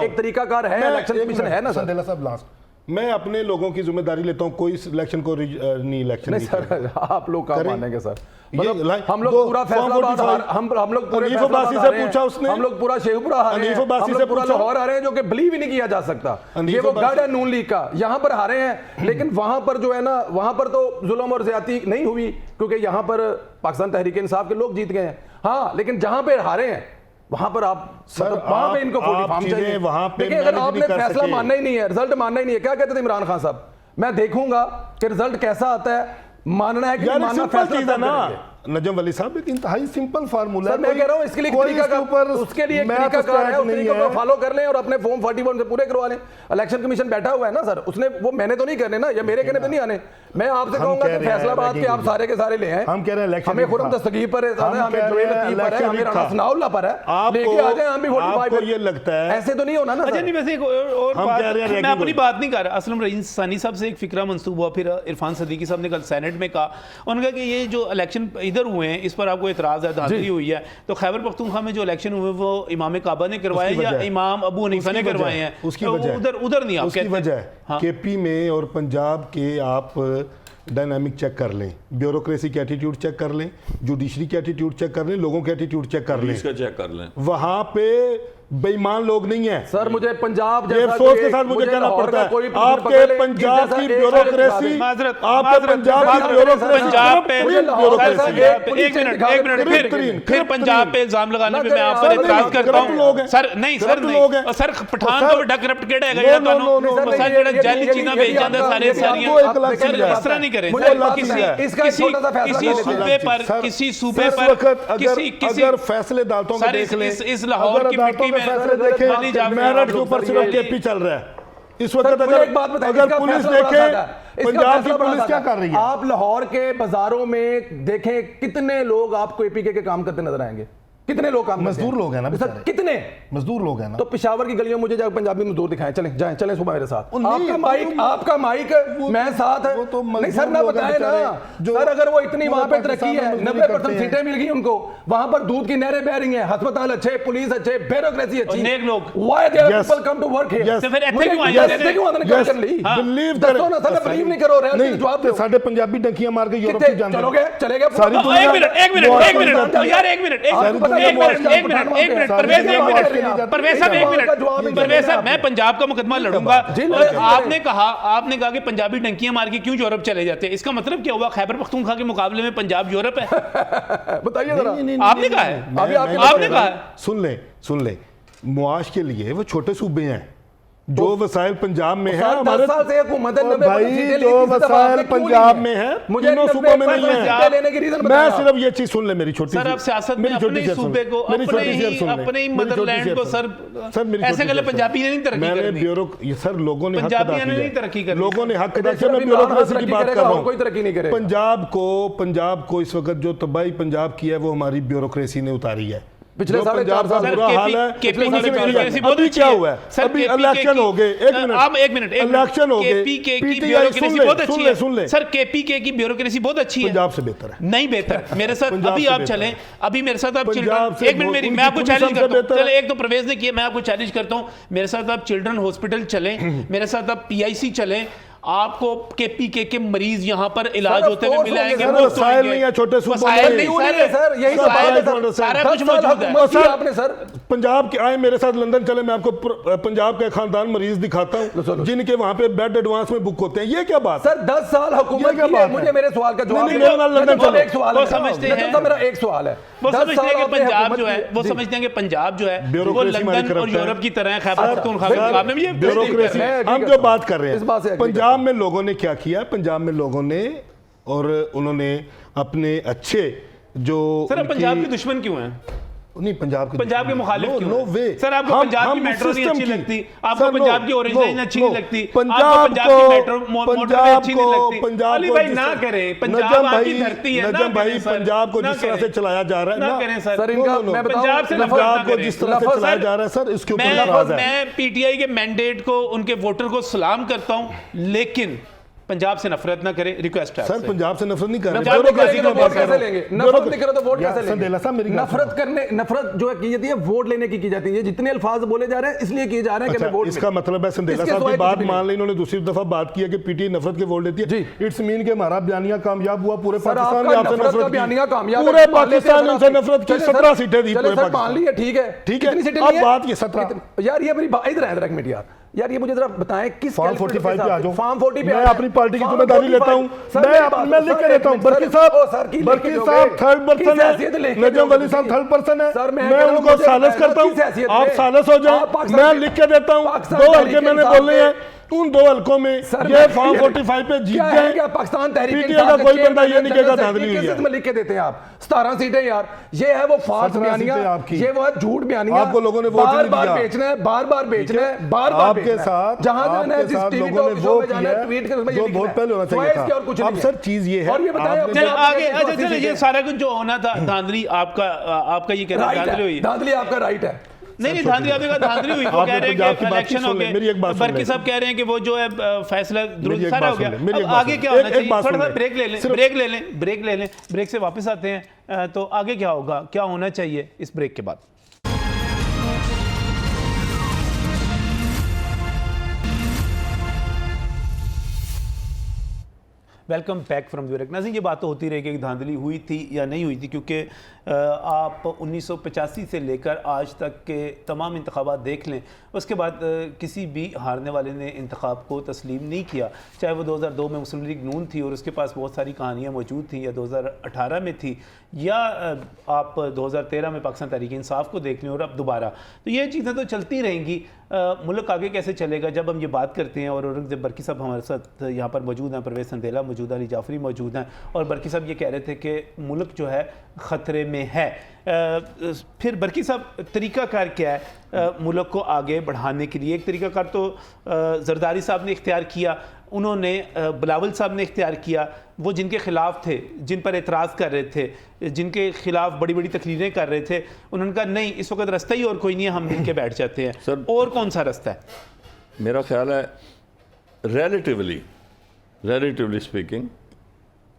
एक तरीकाकार है, इलेक्शन कमीशन है ना सर। संदेला साहब लास्ट, मैं अपने लोगों की जिम्मेदारी लेता हूं, कोई इलेक्शन को नहीं इलेक्शन नहीं सर, आप लोग क्या मानेंगे सर? मतलब हम लोग पूरा फैसलाबाद हम लोग पूरे अबासी से पूछा उसने, हम लोग पूरा शेखपुरा हारे हैं, हम लोग पूरा लाहौर हारे हैं, जो कि बिलीव ही नहीं किया जा सकता। ये वो गढ़ है नून लीग का, यहाँ पर हारे हैं, लेकिन वहां पर जो है ना, वहां पर तो जुल्म और ज्यादती नहीं हुई क्योंकि यहाँ पर पाकिस्तान तहरीक इंसाफ के लोग जीत गए हैं। हाँ, लेकिन जहां पर हारे हैं वहां पर आप सर वहां पे इनको 40 फॉर्म चाहिए। वहां पे देखिए, अगर आपने फैसला मानना ही नहीं है, रिजल्ट मानना ही नहीं है, क्या कहते थे इमरान खान साहब, मैं देखूंगा कि रिजल्ट कैसा आता है, मानना है कि नहीं मानना, फैसला ना। नजम वली साहब एक इंतहाई सिंपल फार्मूला है। मैं कह रहा हूं इसके लिए उसके लिए तरीकाकार है, उस तरीके को फॉलो कर लें और अपने फॉर्म 41 से पूरे करवा लें। इलेक्शन कमीशन बैठा हुआ है ना सर, उसने वो मैंने तो नहीं करने ना, या मेरे कहने पे नहीं आने। मैं आपसे कहूंगा कि फैसलाबाद के आप सारे के सारे ले आए। हम कह रहे हैं इलेक्शन हमें खुरम दस्तगीर पर है, हमें जुवेल लतीफ पर है, हमें राना सनाउल्लाह पर है, लेके आ जाए हम भी 45 पे। ये लगता है ऐसे तो नहीं होना ना। अच्छा नहीं, वैसे एक और बात, मैं अपनी बात नहीं कर रहा, असलम रईस सानी साहब से एक फिक्रा मंसूब हुआ, फिर इरफान सदीकी साहब ने कल सेनेट में कहा, उन्होंने कहा कि ये जो इलेक्शन इधर हुए हैं इस पर आपको एतराज़ है, धांधली हुई है, तो खैबर पख्तूनख्वा में जो इलेक्शन हुए वो इमाम काबा ने करवाए या इमाम अबू हनीफा ने करवाए हैं? उसकी वजह उधर नहीं, आप उसकी वजह KP में और पंजाब के आप डायनामिक चेक कर लें, ब्यूरोक्रेसी के एटीट्यूड चेक कर लें, जुडिशरी के एटीट्यूड चेक कर लें, लोगों के एटीट्यूड चेक कर लें, इसका चेक कर लें। वहां पे बेईमान लोग नहीं है सर। मुझे पंजाब अफसोस के साथ मुझे कहना पड़ता है, आपके पंजाब की ब्यूरोक्रेसी, आपके पंजाब की ब्यूरोक्रेसी, फिर पंजाब पे इल्जाम लगाने पे मैं आपसे इतराज करता हूं सर। नहीं सर, नहीं सर, पठान तो बड़ा करप्ट केड़ा है या ਤੁਹਾਨੂੰ सर ਜਿਹੜਾ ਜੈਲੀ ਚੀਜ਼ਾਂ ਵੇਚ ਜਾਂਦੇ ਸਾਰੇ ਸਾਰੀਆਂ, सर इस तरह नहीं करें किसी सूबे पर अगर फैसले अदालतों में देख लें, इस लाहौर की मिट्टी में फैसले देखें, मेरठ के ऊपर सिर्फ KP चल रहा है इस वक्त। अगर पुलिस देखे पंजाब की पुलिस क्या कर रही है, आप लाहौर के बाजारों में देखें कितने लोग आपको APK के काम करते नजर आएंगे, कितने लोग काम करते मजदूर हैं? लोग हैं ना सर बेचारे। कितने मजदूर लोग हैं ना। तो पेशावर की गलियों में मुझे जाकर पंजाबी मजदूर दिखाएं, चलें जाएं, चलें सुबह मेरे साथ। वो नहीं, आपका माइक मैं साथ है। वो तो नहीं सर ना मजदूर लोग हैं बताएं ना बेचारे, जो सर, अगर वो इतनी वहां पे पूरे तरक्की है, पाकिस्तान में 90% करते हैं। सीटें मिल गई उनको, वहां पर दूध की नहरें बह रही हैं, अस्पताल अच्छे, पुलिस अच्छे, ब्यूरोक्रेसी अच्छी, नेक लोग। Why they Yes. People come to work here? Yes. तो फिर ਇੱਥੇ ਕਿਉਂ ਆਏ Yes. ਨੇ? ਇੱਥੇ ਕਿਉਂ ਆਉਂਦੇ ਨੇ ਗੱਲ ਕਰਨ ਲਈ? ਬਿਲੀਵ ਦੱਸੋ ਨਾ ਸਰ, ਬਲੀਵ ਨਹੀਂ ਕਰੋ, ਰਹਿਣ ਨਹੀਂ ਜਵਾਬ ਤੇ ਦਿਓ। ਸਾਡੇ ਪੰਜਾਬੀ ਡੰਕੀਆਂ ਮਾਰ ਕੇ ਯੂਰਪ ਕਿੱਥੇ ਚ ਜਾਂਦੇ ਚਲੋਗੇ? ਚਲੇ ਗਏ ਸਾਰੀ पूरा- दुनिया- एक मिनट यार, एक मिनट सारी परवेज दुनिया- एक मिनट परवेज एक मिनट परवेज साहब एक मिनट परवेज साहब, मैं पंजाब का मुकदमा लड़ूंगा। और आपने कहा कि पंजाबी डंकियां मार के क्यों यूरोप चले जाते हैं, इसका मतलब क्या हुआ? खैबर पख्तूनख्वा के मुकाबले में पंजाब यूरोप है? बताइए जरा। आपने कहा है, आपने कहा है। सुन ले मुआश के लिए वो छोटे सूबे हैं, जो वसाइल पंजाब में है सर, 10 साल से हुकूमत है, और 90% भाई सीटें जो ली थी, तब वसाइल आपने क्यों पंजाब ली में है मुझे तीनों सूबों में 90% नहीं सीटें है। लेने की रीजन मैं बताओ। सिर्फ ये चीज सुन ले मेरी छोटी सर, सी, आप सियासत में मेरी छोटी अपने सी ही सुन सूबे ले, को, मेरी छोटी सी अपने सुन ले, ही मेरी छोटी सी मदरलैंड को सुन सर ले। सर मेरी ऐसे छोटी गले सी सुन। पंजाबी ने नहीं तरक्की मैंने करनी। ब्यूरो ये सर लोगों ने हक अदा पंजाबियों ने किया नहीं तरक्की करनी। लोगों ने हक अदा सिर्फ किया। मैं इमरान ब्यूरोक्रेसी तरक्की की बात करेगा, कर रहा और कोई तरक्की नहीं हूँ। करेगा। पंजाब को इस वक्त जो तबाही पंजाब की है वो हमारी ब्यूरोक्रेसी ने उतारी है। पिछले जो साढ़े पंजाब चार का साल बुरा हाल है। केपी उन्हीं से की मेरी ब्यूरोक्रेसी बात- बहुत अभी अच्छी क्या है। हुआ है? सर, अभी केपी इलेक्शन हो गए, एक मिनट आप एक मिनट इलेक्शन हो गए, केपी की PTI ब्यूरोक्रेसी बहुत अच्छी है। सुन ले सर, केपी की ब्यूरोक्रेसी बहुत अच्छी है। पंजाब से बेहतर है। नहीं बेहतर, मेरे साथ पंजाब अभी से आप बेहतर चलें, है। अभी मेरे साथ आप पंजाब चिल्ड्रन, से एक मिनट मेरी, उनकी मैं आपको पुलिस चैलेंज हमसे करता हूं। बेहतर है। चले, एक तो परवेज ने किया, मैं आपको चैलेंज करता हूं, मेरे साथ आप चिल्ड्रन हॉस्पिटल चलें, मेरे साथ आप PIC चलें, आपको केपी के मरीज यहाँ पर इलाज सर, होते हुए of मिल course जाएंगे। होंगे, मुफ्त वसाइल होंगे। नहीं है छोटे सूबों में। वसाइल नहीं क्यों नहीं है सर? यही वसाइल- सवाल है सर। सारा 10 कुछ साल मौजूद है। हुकूमत की आपने सर। पंजाब के आए मेरे साथ लंदन चले, मैं आपको पंजाब का खानदान मरीज दिखाता हूँ जिनके वहां पे बेड एडवांस में बुक होते हैं। ये क्या बात? सर 10 साल हुकूमत ये क्या की बात है, है? मुझे मेरे सवाल का जवाब नहीं, दीजिए। मेरे नाल लंदन नजम साहब, चलो। एक सवाल वो है। समझते नजम हैं- साहब, मेरा एक सवाल है। वो 10 समझते साल हैं कि आपने पंजाब हुकूमत जो है, की- वो जी। समझते हैं कि पंजाब जो है वो ब्यूरोक्रेसी हमारी लंदन और corrupt है। यूरोप की तरह है। खैबर पख्तूनख्वा के मुकाबले में ये ब्यूरोक्रेसी मैं agree हम करता जो हूं। बात कर रहे इस बात से हैं, agree पंजाब में लोगों ने क्या किया? पंजाब में लोगों ने और उन्होंने अपने अच्छे जो सर, अब उनकी- पंजाब के दुश्मन क्यों हैं? नहीं पंजाब पंजाब के मुखालिफ क्यों नो हैं? वे सर, आपको पंजाब की मेट्रो नहीं अच्छी लगती, आपको पंजाब की ऑरेंज लाइन अच्छी नहीं लगती, आपको पंजाब पंजाब की मेट्रो मोटरवे अच्छी नहीं लगती। पंजाब अली को भाई जिस- ना करें, पंजाब नजम आपकी भाई- धरती है, ना नजम भाई करें सर, पंजाब को ना जिस तरह से करें। चलाया जा रहा है ना करें सर। सर इनका मैं बताऊं, पंजाब से नफरत ना पंजाब को करें। जिस तरह से नफरत- चलाया जा रहा है सर, इसके ऊपर नाराज है। मैं PTI के मैंडेट को, उनके वोटर को सलाम करता हूं, लेकिन पंजाब से नफरत ना करें, रिक्वेस्ट है सर आपसे। पंजाब से नफरत नहीं कर रहे, पंजाब में ब्यूरोक्रेसी करेंगे की तो बात वोट कर रहा कैसे हूं। लेंगे? नफरत नहीं करो तो वोट यार, कैसे संदेला साहब, मेरी लेंगे? बात नफरत जो है की जाती है वोट लेने की जाती है। जितने अल्फाज बोले जा रहे हैं इसलिए किए जा रहे हैं कि अच्छा, मैं वोट इसका मतलब है संदेला इसके साहब की सिवाय बात कुछ भी मान नहीं। ली, इन्होंने दूसरी दफा बात की है कि PTI नफरत के वोट देती है। जी। इट्स मीन के हमारा बयानिया कामयाब हुआ, पूरे सर, पाकिस्तान आपका ने आपसे नफरत का नफरत बयानिया की, कामयाब पूरे है, मान लेते पाकिस्तान हैं ने उनसे नफरत की। चले सर, 17 सीटें दी चले पूरे सर, मान पाकिस्तान। ली है, ठीक है। ठीक है, कितनी सीटें अब ली हैं? बात ये 17 यार ये मेरी इधर है एक मिनट यार ये मुझे जरा बताएं किस फॉर्म calculator 45 पे आ जाओ। फॉर्म 40 पे मैं आ जाओ। अपनी पार्टी की फॉर्म जिम्मेदारी 45 लेता हूं। सर, मैं मेरी मैं बात- लिख के सर, देता हूं। सर, बरकी ओ, साहब, सर, की बरकी लिख के साहब दोगे? थर्ड किस पर्सन हैसियत है, लिख के नजम दोगे? वली साहब थर्ड पर्सन है। सर, मैं मैं कह रहा हूं, उनको मुझे सालिस बताना करता किस हैसियत हूं, आप में? सालिस हो आप जाए, पाकिस्तान मैं के- लिख के देता हूं। पाकिस्तान 2 तहरीक हल्के मैंने इंसाफ बोलने हैं, उन 2 हल्कों में सर, ये मैं- फॉर्म 45 पे जीत क्या है गए। क्या पाकिस्तान तहरीक PTI इंसाफ का के कोई बंदा ये चेयरमैन नहीं कहेगा जनरल धांधली हुई किस है। में लिख के देते हैं आप 17 सीटें यार। ये है वो फाल्स 17 बयानिया, सीटें आपकी। ये वो है झूठ बयानिया। आपको लोगों ने वोट नहीं बार-बार दिया। बेचना है, बार-बार बेचना है, बार-बार आपके बेचना है। साथ जहां जाना है, आपके जिस साथ टीवी लोगों टॉक ने शो वो में जाना किया है, ट्वीट करके जो बहुत पहले होना चाहिए था। और कुछ अब नहीं सर चीज ये है, और ये बताएं आपने- चलो आप- आगे, आप- अच्छा आप- चलो, ये सारा कुछ जो होना था, धांधली आपका ये कहना राइट धांधली हुई है, है। धांधली आपका राइट है। नहीं धांधली आपने कहा धांधली हुई, वो आपने कह रहे हैं पंजाब की कि बात इलेक्शन की, हो सुन ले, मेरी एक बात गए, सुन बरकी ले। साहब कह रहे हैं कि वो जो है फैसला मेरी दुरुस्त एक सारा बात हो गया। सुन ले, मेरी एक अब बात आगे सुन क्या ले, होना एक चाहिए? बात थोड़ा सुन सा ले। ब्रेक ले लें, सिर्फ- ब्रेक ले लें, ब्रेक से वापस आते हैं। तो आगे क्या होगा, क्या होना चाहिए इस ब्रेक के बाद? Welcome back from break. नाज़रीन, ये बात तो होती रहेगी कि धांधली हुई थी या नहीं हुई थी, क्योंकि आप 1985 से लेकर आज तक के तमाम इंतखाबात देख लें, उसके बाद किसी भी हारने वाले ने इंतखाब को तस्लीम नहीं किया। चाहे वो 2002 में मुस्लिम लीग नून थी और उसके पास बहुत सारी कहानियाँ मौजूद थी, या 2018 में थी, या आप 2013 में पाकिस्तान तहरीक इंसाफ को देख लें और अब दोबारा। तो ये चीज़ें तो चलती रहेंगी। मुल्क आगे कैसे चलेगा जब हम ये बात करते हैं। और औरंगजेब बरकी साहब हमारे साथ यहाँ पर मौजूद हैं, परवेज संदेला मौजूद है, अली जाफरी मौजूद हैं। और बरकी साहब ये कह रहे थे कि मुल्क जो है ख़तरे में है। फिर बरकी साहब, तरीक़ाकार क्या है मुल्क को आगे बढ़ाने के लिए? एक तरीक़ाकार तो जरदारी साहब ने इख्तियार किया, उन्होंने बिलावल साहब ने इख्तियार किया, वो जिनके खिलाफ थे, जिन पर एतराज़ कर रहे थे, जिनके खिलाफ बड़ी बड़ी तकरीरें कर रहे थे, उन्होंने कहा नहीं इस वक्त रास्ता ही और कोई नहीं है, हम मिल के बैठ जाते हैं। सर, और कौन सा रास्ता है? मेरा ख्याल है relatively speaking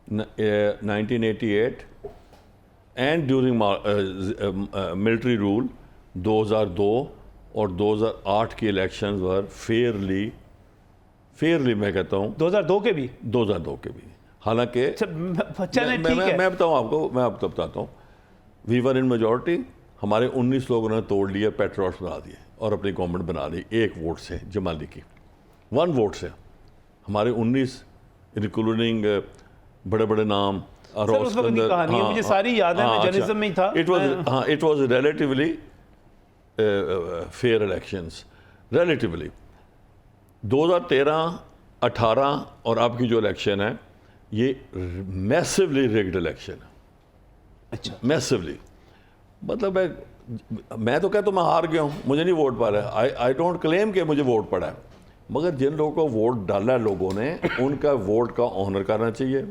1988 and during military rule 2002 और 2008 की इलेक्शंस वर फेयरली मैं कहता हूँ 2002 के भी, 2002 के भी, हालांकि मैं बताऊँ आपको, मैं आपको बताता हूँ, वी वर इन मेजॉरिटी, हमारे 19 लोगों ने तोड़ लिया, पेट्रोल्स बना दिए और अपनी गवर्नमेंट बना ली 1 वोट से, जमाली की 1 वोट से। हमारे 19 इंक्लूडिंग बड़े बड़े नाम मुझे सारी याद है, मैं जर्नलिज्म में ही था। It was relatively fair elections, relatively 2013, 18 और अब की जो इलेक्शन है ये मैसिवली रिग्ड इलेक्शन है। अच्छा, मैसिवली, मतलब मैं तो कहता हूँ मैं हार गया हूँ, मुझे नहीं वोट पा रहा है, आई डोंट क्लेम कि मुझे वोट पड़ा है, मगर जिन लोगों को वोट डाला है लोगों ने उनका वोट का ऑनर करना चाहिए।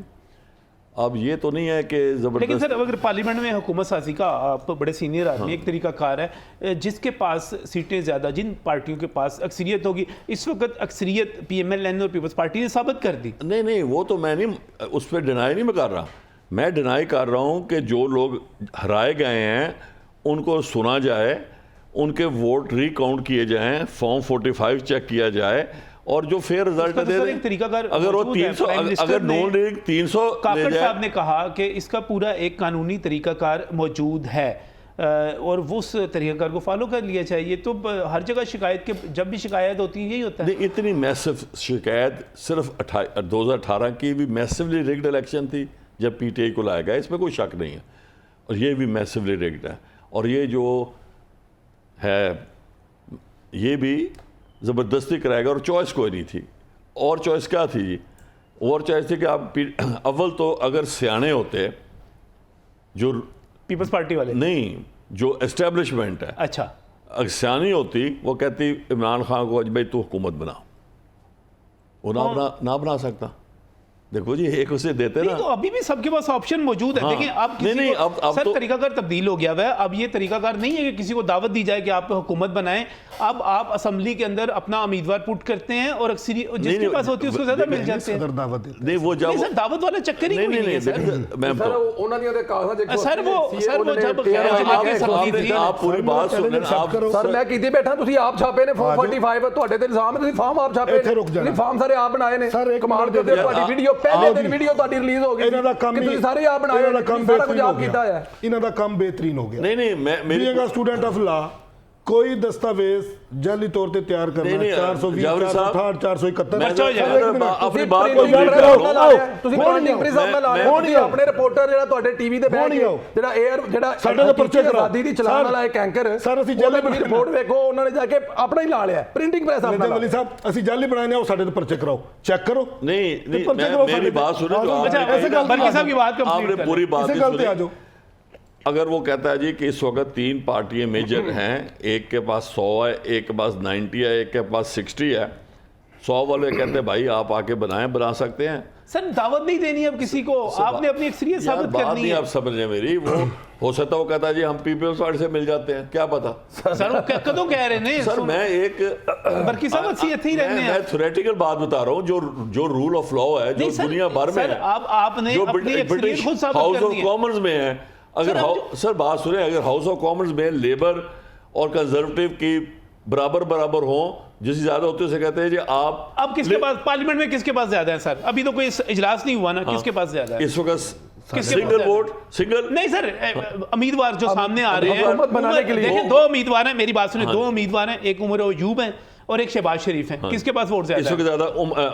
अब ये तो नहीं है कि जबरदस्त। लेकिन सर अगर पार्लियामेंट में हुकूमत साजी का, आप बड़े सीनियर आदमी, एक तरीका कार है, जिसके पास सीटें ज़्यादा, जिन पार्टियों के पास अक्सरियत होगी, इस वक्त अक्सरियत PMLN और पीपल्स पार्टी ने साबित कर दी। नहीं, वो तो मैं नहीं, उस पर डिनाई नहीं मैं कर रहा, मैं डिनाई कर रहा हूँ कि जो लोग हराए गए हैं उनको सुना जाए, उनके वोट रिकाउंट किए जाएं, फॉर्म 45 चेक किया जाए और जो फेयर रिजल्ट दे रहे हैं, अगर वो 300, अगर नॉन लीग 300 काकड़ साहब ने कहा कि इसका पूरा एक कानूनी तरीकाकार मौजूद है और वो उस तरीकाकार को फॉलो कर लिया चाहिए। तो हर जगह शिकायत के, जब भी शिकायत होती है यही होता है। इतनी मैसिव शिकायत सिर्फ 2018 की भी मैसिवली रिग्ड इलेक्शन थी जब PTI को लाया गया, इसमें कोई शक नहीं है, और ये भी मैसिवली रिग्ड है, और ये जो है ये भी ज़बरदस्ती कराएगा, और चॉइस कोई नहीं थी। और चॉइस क्या थी जी? और चॉइस थी कि आप अव्वल तो अगर सियाने होते, जो पीपल्स पार्टी वाले नहीं, जो एस्टेब्लिशमेंट है, अच्छा, अगर सियानी होती वो कहती इमरान खान को भाई तू हुकूमत बना, वो ना बना सकता। देखो जी, एक उसे देते ना, तो अभी भी सबके पास ऑप्शन मौजूद है। हाँ, देखिए अब नहीं, अब सर तो तरीकाकार तब्दील हो गया हुआ है। अब ये तरीकाकार नहीं है कि किसी को दावत दी जाए कि आप हुकूमत बनाएं। अब आप असेंबली के अंदर अपना उम्मीदवार पुट करते हैं और अक्सरियत जिसके पास होती है उसको ज्यादा मिल जाते हैं। नहीं, वो जब सर दावत वाला चक्कर ही नहीं है सर। सर वो जब आप पूरी बात सुन, सर मैं कीती बैठा, ਤੁਸੀਂ ਆਪ ਛਾਪੇ ਨੇ ਫਾਰਮ 45 ਤੁਹਾਡੇ ਤੇ ਇਲਜ਼ਾਮ ਹੈ, ਤੁਸੀਂ ਫਾਰਮ ਆਪ ਛਾਪੇ ਨੇ, ਫਾਰਮ ਸਾਰੇ ਆਪ ਬਣਾਏ ਨੇ। ਕਮਾਲ ਕਰਦੇ ਹੋ, ਤੁਹਾਡੀ ਵੀਡੀਓ ਪਹਿਲੇ ਦਿਨ ਵੀਡੀਓ ਤੁਹਾਡੀ ਰਿਲੀਜ਼ ਹੋ ਗਈ, ਇਹਨਾਂ ਦਾ ਕੰਮ ਤੁਸੀਂ ਸਾਰੇ ਆਪ ਬਣਾਏ, ਇਹਨਾਂ ਦਾ ਕੰਮ ਸਾਰਾ ਕੁਝ ਬੇਹਤਰੀਨ ਹੋ ਆਪ ਕੀਤਾ ਗਿਆ, ਹੈ। ਇਹਨਾਂ ਦਾ ਕੰਮ ਬੇਹਤਰੀਨ ਹੋ ਗਿਆ। नहीं, मैं मेरी स्टूडेंट ऑफ लॉ कोई दस्तावेज जाली तौर पे तैयार करना, 420, 468, 471 अपनी बात को ਤੁਸੀਂ ਪ੍ਰਿੰਟਿੰਗ ਪ੍ਰੈਸ ਆਪਣਾ ਲਾ ਰਹੇ ਹੋ, ਆਪਣੇ ਰਿਪੋਰਟਰ ਜਿਹੜਾ ਤੁਹਾਡੇ ਟੀਵੀ ਤੇ ਬੈਠ ਕੇ ਜਿਹੜਾ 에ਅਰ ਜਿਹੜਾ ਸਾਡੇ ਦੇ ਪਰਚੇ ਆਜ਼ਾਦੀ ਦੀ ਚਲਾਉਣ ਵਾਲਾ ਇੱਕ ਐਂਕਰ, ਸਰ ਅਸੀਂ ਜਾਲੀ ਬਣੀ ਰਿਪੋਰਟ ਵੇਖੋ, ਉਹਨਾਂ ਨੇ ਜਾ ਕੇ ਆਪਣਾ ਹੀ ਲਾ ਲਿਆ ਪ੍ਰਿੰਟਿੰਗ ਪ੍ਰੈਸ ਆਪਣਾ। वली साहब ਅਸੀਂ ਜਾਲੀ ਬਣਾਏ ਨੇ, ਉਹ ਸਾਡੇ ਤੇ ਪਰਚੇ ਕਰਾਓ, ਚੈੱਕ करो। नहीं, मेरी बात सुनो, बल्कि साहब की बात आपने पूरी बात इसे गलती आ जाओ। अगर वो कहता है जी कि इस वक्त 3 पार्टियां मेजर हैं, एक के पास 100 है, एक के पास 90 है, एक के पास 60 है, 100 वाले कहते हैं भाई आप आके बनाएं, बना सकते हैं। सर दावत नहीं देनी अब किसी को, आपने अपनी अक्सरियत साबित करनी है। आप समझ मेरी, वो हो सकता वो कहता है जी हम पीपल्स पार्टी से मिल जाते हैं, क्या पता। सर वो कदों कह रहे हैं सर मैं एक बल्कि साहब अच्छी ही रहने हैं, मैं थ्योरेटिकल बात बता रहा हूँ, जो रूल ऑफ लॉ है, जो दुनिया भर में है, आपने अपनी अक्सरियत खुद साबित हाउस कर ऑफ दी है। कॉमन्स में है। अगर सर बात सुने, अगर हाउस ऑफ कॉमन्स में लेबर और कंजर्वेटिव की बराबर हो, जिससे ज्यादा होती है उसे कहते हैं जी आप। अब किसके पास पार्लियामेंट में किसके पास ज्यादा है सर? अभी तो कोई इजलास नहीं हुआ ना, किसके पास ज्यादा है इस वक्त? सिंगल वोट, सिंगल नहीं सर, उम्मीदवार जो सामने आ रहे हैं बनाने के लिए, देखिए 2 उम्मीदवार हैं, मेरी बात सुने, 2 उम्मीदवार हैं, एक उमर अयूब है और एक शहबाज शरीफ है। किसके पास वोट ज्यादा है? इस वक्त ज्यादा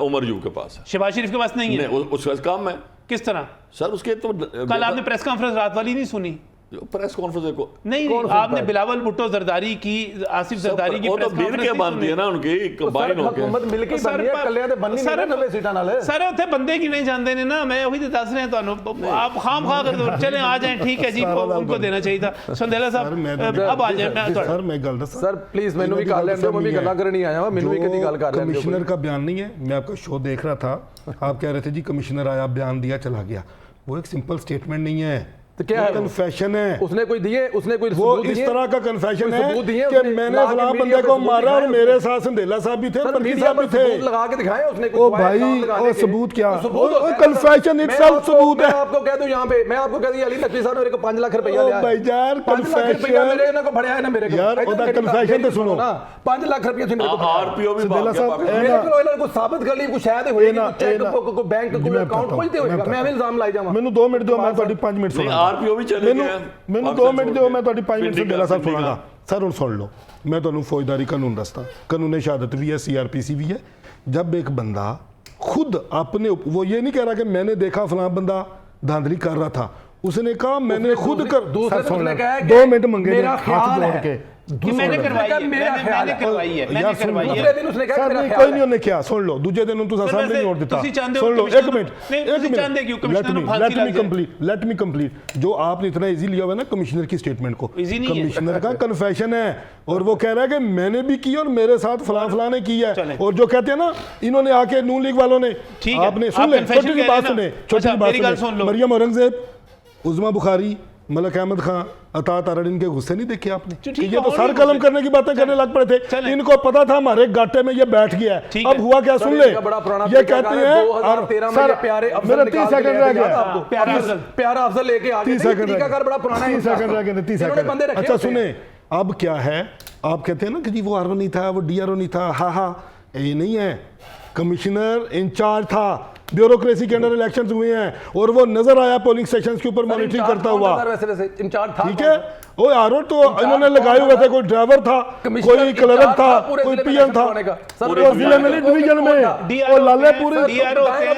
उमर अयूब के पास है, शहबाज शरीफ के पास नहीं है। उसके पास कम है। किस तरह? सर उसके तो कल आपने प्रेस कॉन्फ्रेंस रात वाली नहीं सुनी? प्रेस कॉन्फ्रेंस को नहीं, आपने बिलावल भुट्टो जरदारी की, आसिफ जरदारी की वो तो प्रेस मिल कॉन्फ्रेंस के बनती है ना उनकी कंबाइन होके हुकूमत मिल के बननी है, कल्याण ते बननी नहीं नवे सीटां नाल। सारे उत्थे बंदे की नहीं जानते ने ना, मैं वही तो दस रहे ਤੁਹਾਨੂੰ आप खाम खा कर दो, चले आ जाएं, ठीक है जी, उनको देना चाहिए था। संदेला साहब अब आ जाए। सर मैं गल दस सर प्लीज मैनू भी गल लैंदे, मैं भी गल्लां करनी आया हां, मैनू भी कदी गल कर लैंदे। कमिश्नर का बयान नहीं है, मैं आपका शो देख रहा था, आप कह रहे थे जी कमिश्नर आया बयान दिया चला गया, वो एक सिंपल स्टेटमेंट नहीं है, तो क्या है कन्फेशन है। उसने कोई दिए, उसने कोई वो सबूत इस दिए? तरह का कन्फेशन है सबूत दिए कि उसने? मैंने ला के फलां मीडिया बंदे पे को सबूत मारा और दिखाए मेरे साथ संदेला साहब भी थे, सर, बल्कि मीडिया साहब पर भी थे। सबूत लगा के दिखाए उसने ओ भाई, ओ सबूत क्या? ओ कन्फेशन इटसेल्फ सबूत है। मैं आपको कह दूं यहां पे, मैं आपको कह दूं अली नकवी साहब ने मेरे को 5 लाख रुपया ओ लिया है। भाई यार 5 लाख रुपया मेरे इन्हां को फड़या है ना मेरे को यार, ओदा confession तो सुनो। 5 लाख रुपया से मेरे को आरपीओ भी संदेला साहब, मेरे को इन्हां को साबित कर ली, कुछ शायद होएगी, ना, कुछ चेक बुक को बैंक को अकाउंट कुछ दे होएगा, मैं इल्जाम लाई जावां। ਮੈਨੂੰ 2 ਮਿੰਟ ਦਿਓ, ਮੈਂ ਤੁਹਾਡੀ 5 ਮਿੰਟ ਸੁਣਾਂਗਾ। आरपीओ भी चले गए, ਮੈਨੂੰ 2 ਮਿੰਟ ਦਿਓ, ਮੈਂ ਤੁਹਾਡੀ 5 ਮਿੰਟ ਸੰਦੇਲਾ ਸਾਹਿਬ ਸੁਣਾਂਗਾ। सर ਹੁਣ सुन लो, मैं ਤੁਹਾਨੂੰ फौजदारी कानून दसता, कानून शहादत भी है, CRPC भी है। जब एक बंदा खुद अपने, वो ये नहीं कह रहा कि मैंने देखा फलां बंदा धांधली कर रहा था, उसने कहा मैंने खुद कर, दूसरे सुन ने ले, कहा है 2 मिनट मंगे मेरा हाथ ख्याल जोड़ है के कि मैंने करवाई है, मैंने करवाई है, मैंने करवाई है। दूसरे दिन उसने कहा सर मेरा नहीं, ख्याल कोई है। नहीं उन्हें क्या, सुन लो, दूसरे दिन तुसा सर, सामने वैसे नहीं दिता, तुसी चाहते हो सुन लो, कमिश्नर एक मिनट, नहीं, तुसी चाहते क्यों कमिश्नर को फांसी लग जाए? Let me complete. जो आपने इतना इजी लिया हुआ है ना कमिश्नर की स्टेटमेंट को, Easy नहीं है। कमिश्नर का कन्फेशन है और वो कह रहा है कि मैंने भी की और मेरे साथ फलां फलां ने की है। चलें। और जो कहते हैं ना, इन्होंने आके नून लीग वालों ने, ठीक है, आपने आप सुन ले, confession छोटी सी कह बात रहे हैं सुने, ना? छोटी सी अच्छा, बात मेरी गल सुन सुने, लो। मरियम औरंगजेब, उज़मा बुखारी, मलक अहमद खान, अता तारड़, इनके गुस्से नहीं देखे आपने? ठीक कि है, ये तो और सर नहीं कलम गुस्से। करने की बातें करने लग पड़े थे, चलें। इनको पता था हमारे गाटे में ये बैठ गया ठीक है। अब है। हुआ क्या, सुन ले, इनका बड़ा पुराना ये तरीका कहते है, हैं 2013 में सर, ये प्यारे अफजल मेरा निकाल 30 के सेकंड ले रह आए थे, गया, आपको प्यारा अफजल लेके आ गए 30 थे, सेकंड तरीका कार बड़ा पुराना है 30 सेकंड रह गए, 30 इन्होंने बंदे सेकंड। रखे अच्छा होते हैं। सुने, अब क्या है, आप कहते हैं ना कि जी वो आरओ नहीं था, वो डीआरओ नहीं था, हाँ ये नहीं है, कमिश्नर इंचार्ज था, ब्यूरोक्रेसी के अंडर इलेक्शंस हुए हैं और वो नजर आया पोलिंग स्टेशंस के ऊपर मॉनिटरिंग करता हुआ, वैसे इंचार्ज था, ठीक है। वो आरओ तो इन्होंने लगाए हुए थे, कोई ड्राइवर था, कोई क्लर्क था, कोई पीएम था, और जिले में डिवीजन में और लालेपुरी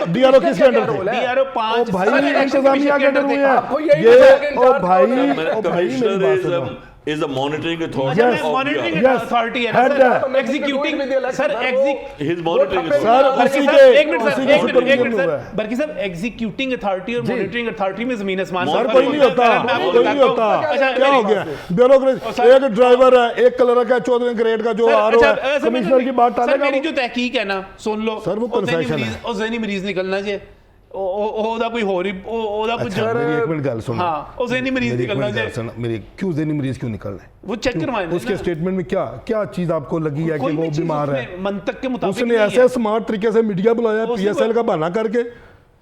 डीआरओ किसके अंडर थे? डीआरओ 5 भाई इंतजामिया के अंडर हुए आपको हैं यही ये। पता है कि ओ भाई, इंचार्ज ओ भाई मेरी बात सुनो, is a monitoring अच्छा, authority मैं of मॉनिटरिंग the अथॉरिटी है ना head सर, है। Executing sir, his monitoring sir authority. उसी सर, के एक मिनट उसी सर, के एक मिनट सुपरविजन में सर, हुआ है। बल्कि सर एग्जीक्यूटिंग अथॉरिटी और मॉनिटरिंग अथॉरिटी में जमीन आसमान सर का कोई फर्क नहीं होता है। होता, मैं आपको कोई नहीं बताता हूं। होता, अच्छा, क्या हो मेरी गया, बात से। ब्यूरोक्रेसी, सर, एक ड्राइवर है, एक क्लर्क है 14वें ग्रेड का, जो सर, आरओ अच्छा, है, सर, कमिश्नर की बात सर, टालेगा मेरी वो। जो तहकीक है ना, सुन लो सर, वो confession है। और ज़हनी मरीज निकलना चाहिए, ਉਹਦਾ ਕੋਈ ਹੋਰ ਹੀ ਉਹਦਾ ਕੁਝ अच्छा मेरी एक मिनट गल सुनो, हाँ, और ज़हनी मरीज मेरी एक निकलना मिनट गल चाहिए, सुनो, मेरी क्यों ज़हनी मरीज क्यों निकलना है? वो चेक करवाएं ना। उसके स्टेटमेंट में क्या क्या चीज आपको लगी है कि कोई वो भी चीज़ बीमार है? उसमें मंतक के मुताबिक उसने नहीं ऐसे है। स्मार्ट तरीके से मीडिया बुलाया, उसने पीएसएल का बहाना करके,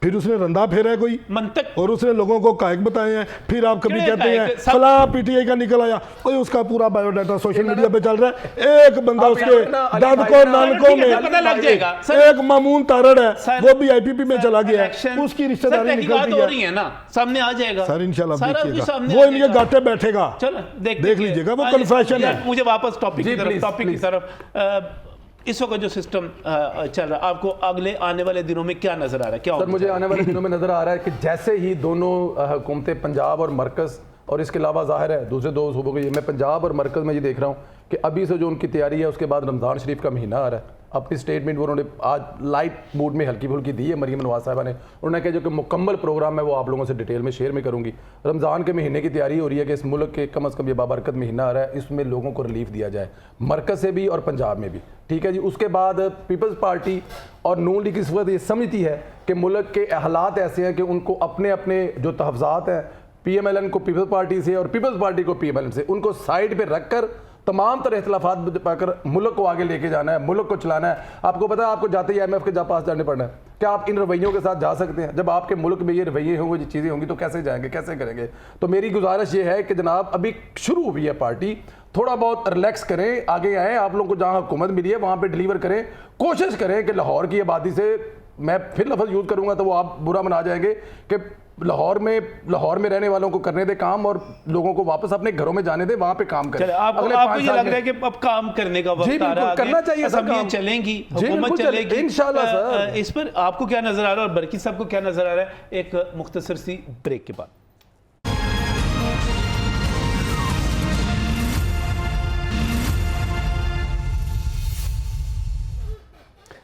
फिर उसने रंदा फेरा है कोई, मंतक और उसने लोगों को कायक बताए हैं, फिर आप कभी क्या कहते कायक? हैं सब- फला पीटीआई का निकल आया, कोई उसका पूरा बायोडाटा सोशल मीडिया पे चल रहा है, एक बंदा आप उसके यार ना, अली दादको भाई ना, नानकों ठीक है, में सर, पता लग जाएगा सर, एक मामून तारड़ है, सर, वो भी आईपीपी में सर, चला गया है, इलेक्शन- उसकी सर, रिश्तेदारी तहकीकात निकलती हो रही है। है ना, सामने आ जाएगा सर इंशाल्लाह सारा कुछ देखिएगा, सामने वो आ इनके जाएगा। गाटे बैठेगा, चलो देख लीजिएगा, वो आज कन्फेशन है। मुझे वापस टॉपिक जी, की तरफ please, टॉपिक की please. तरफ इस वक्त जो सिस्टम चल रहा है, आपको अगले आने वाले दिनों में क्या नजर आ रहा है, क्या सर मुझे आने वाले दिनों में नजर आ रहा है कि जैसे ही दोनों हुकूमतें पंजाब और मरकज़, और इसके अलावा जाहिर है दूसरे दो सूबों के, मैं पंजाब और मरकज़ में ये देख रहा हूँ कि अभी से जो उनकी तैयारी है, उसके बाद रमज़ान शरीफ का महीना आ रहा है। अपनी स्टेटमेंट वो उन्होंने आज लाइट मूड में हल्की फुल्की दी है मरीम नवाज साहिबा ने, उन्होंने कहा जो कि मुकम्मल प्रोग्राम है वो आप लोगों से डिटेल में शेयर में करूँगी। रमज़ान के महीने की तैयारी हो रही है कि इस मुल्क के कम अज़ कम ये बाबरकत महीना आ रहा है, इसमें लोगों को रिलीफ दिया जाए, मरकज़ से भी और पंजाब में भी, ठीक है जी। उसके बाद पीपल्स पार्टी और नून लीग इस वक्त ये समझती है कि मुल्क के हालात ऐसे हैं कि उनको अपने अपने जो तहफ़्ज़ात हैं, PMLN को पीपल्स पार्टी से और पीपल्स पार्टी को PMLN से, उनको साइड पे रखकर तमाम तरह इख्तलाफात पाकर मुल्क को आगे लेके जाना है, मुल्क को चलाना है। आपको पता है, आपको जाते ही IMF के पास जाने पड़ना है, क्या आप इन रवैयों के साथ जा सकते हैं? जब आपके मुल्क में ये रवैये होंगे, ये चीज़ें होंगी, तो कैसे जाएंगे, कैसे करेंगे? तो मेरी गुजारिश ये है कि जनाब अभी शुरू हुई है पार्टी, थोड़ा बहुत रिलैक्स करें, आगे आएँ, आप लोगों को जहाँ हुकूमत मिली है वहाँ पर डिलीवर करें, कोशिश करें कि लाहौर की आबादी से, मैं फिर लफ्ज़ यूज़ करूँगा तो वो आप बुरा मना जाएंगे, कि लाहौर में रहने वालों को करने दे काम और लोगों को वापस अपने घरों में जाने दे, वहां पे काम करें। आपको ये लग रहा है कि अब काम करने का वक्त आ रहा है, करना चाहिए, असेंबलियां चलेंगी, हुकूमत चलेगी इंशाल्लाह सर। इस पर आपको क्या नजर आ रहा है और बरकी साहब को क्या नजर आ रहा है? एक मुख्तसर सी ब्रेक के बाद।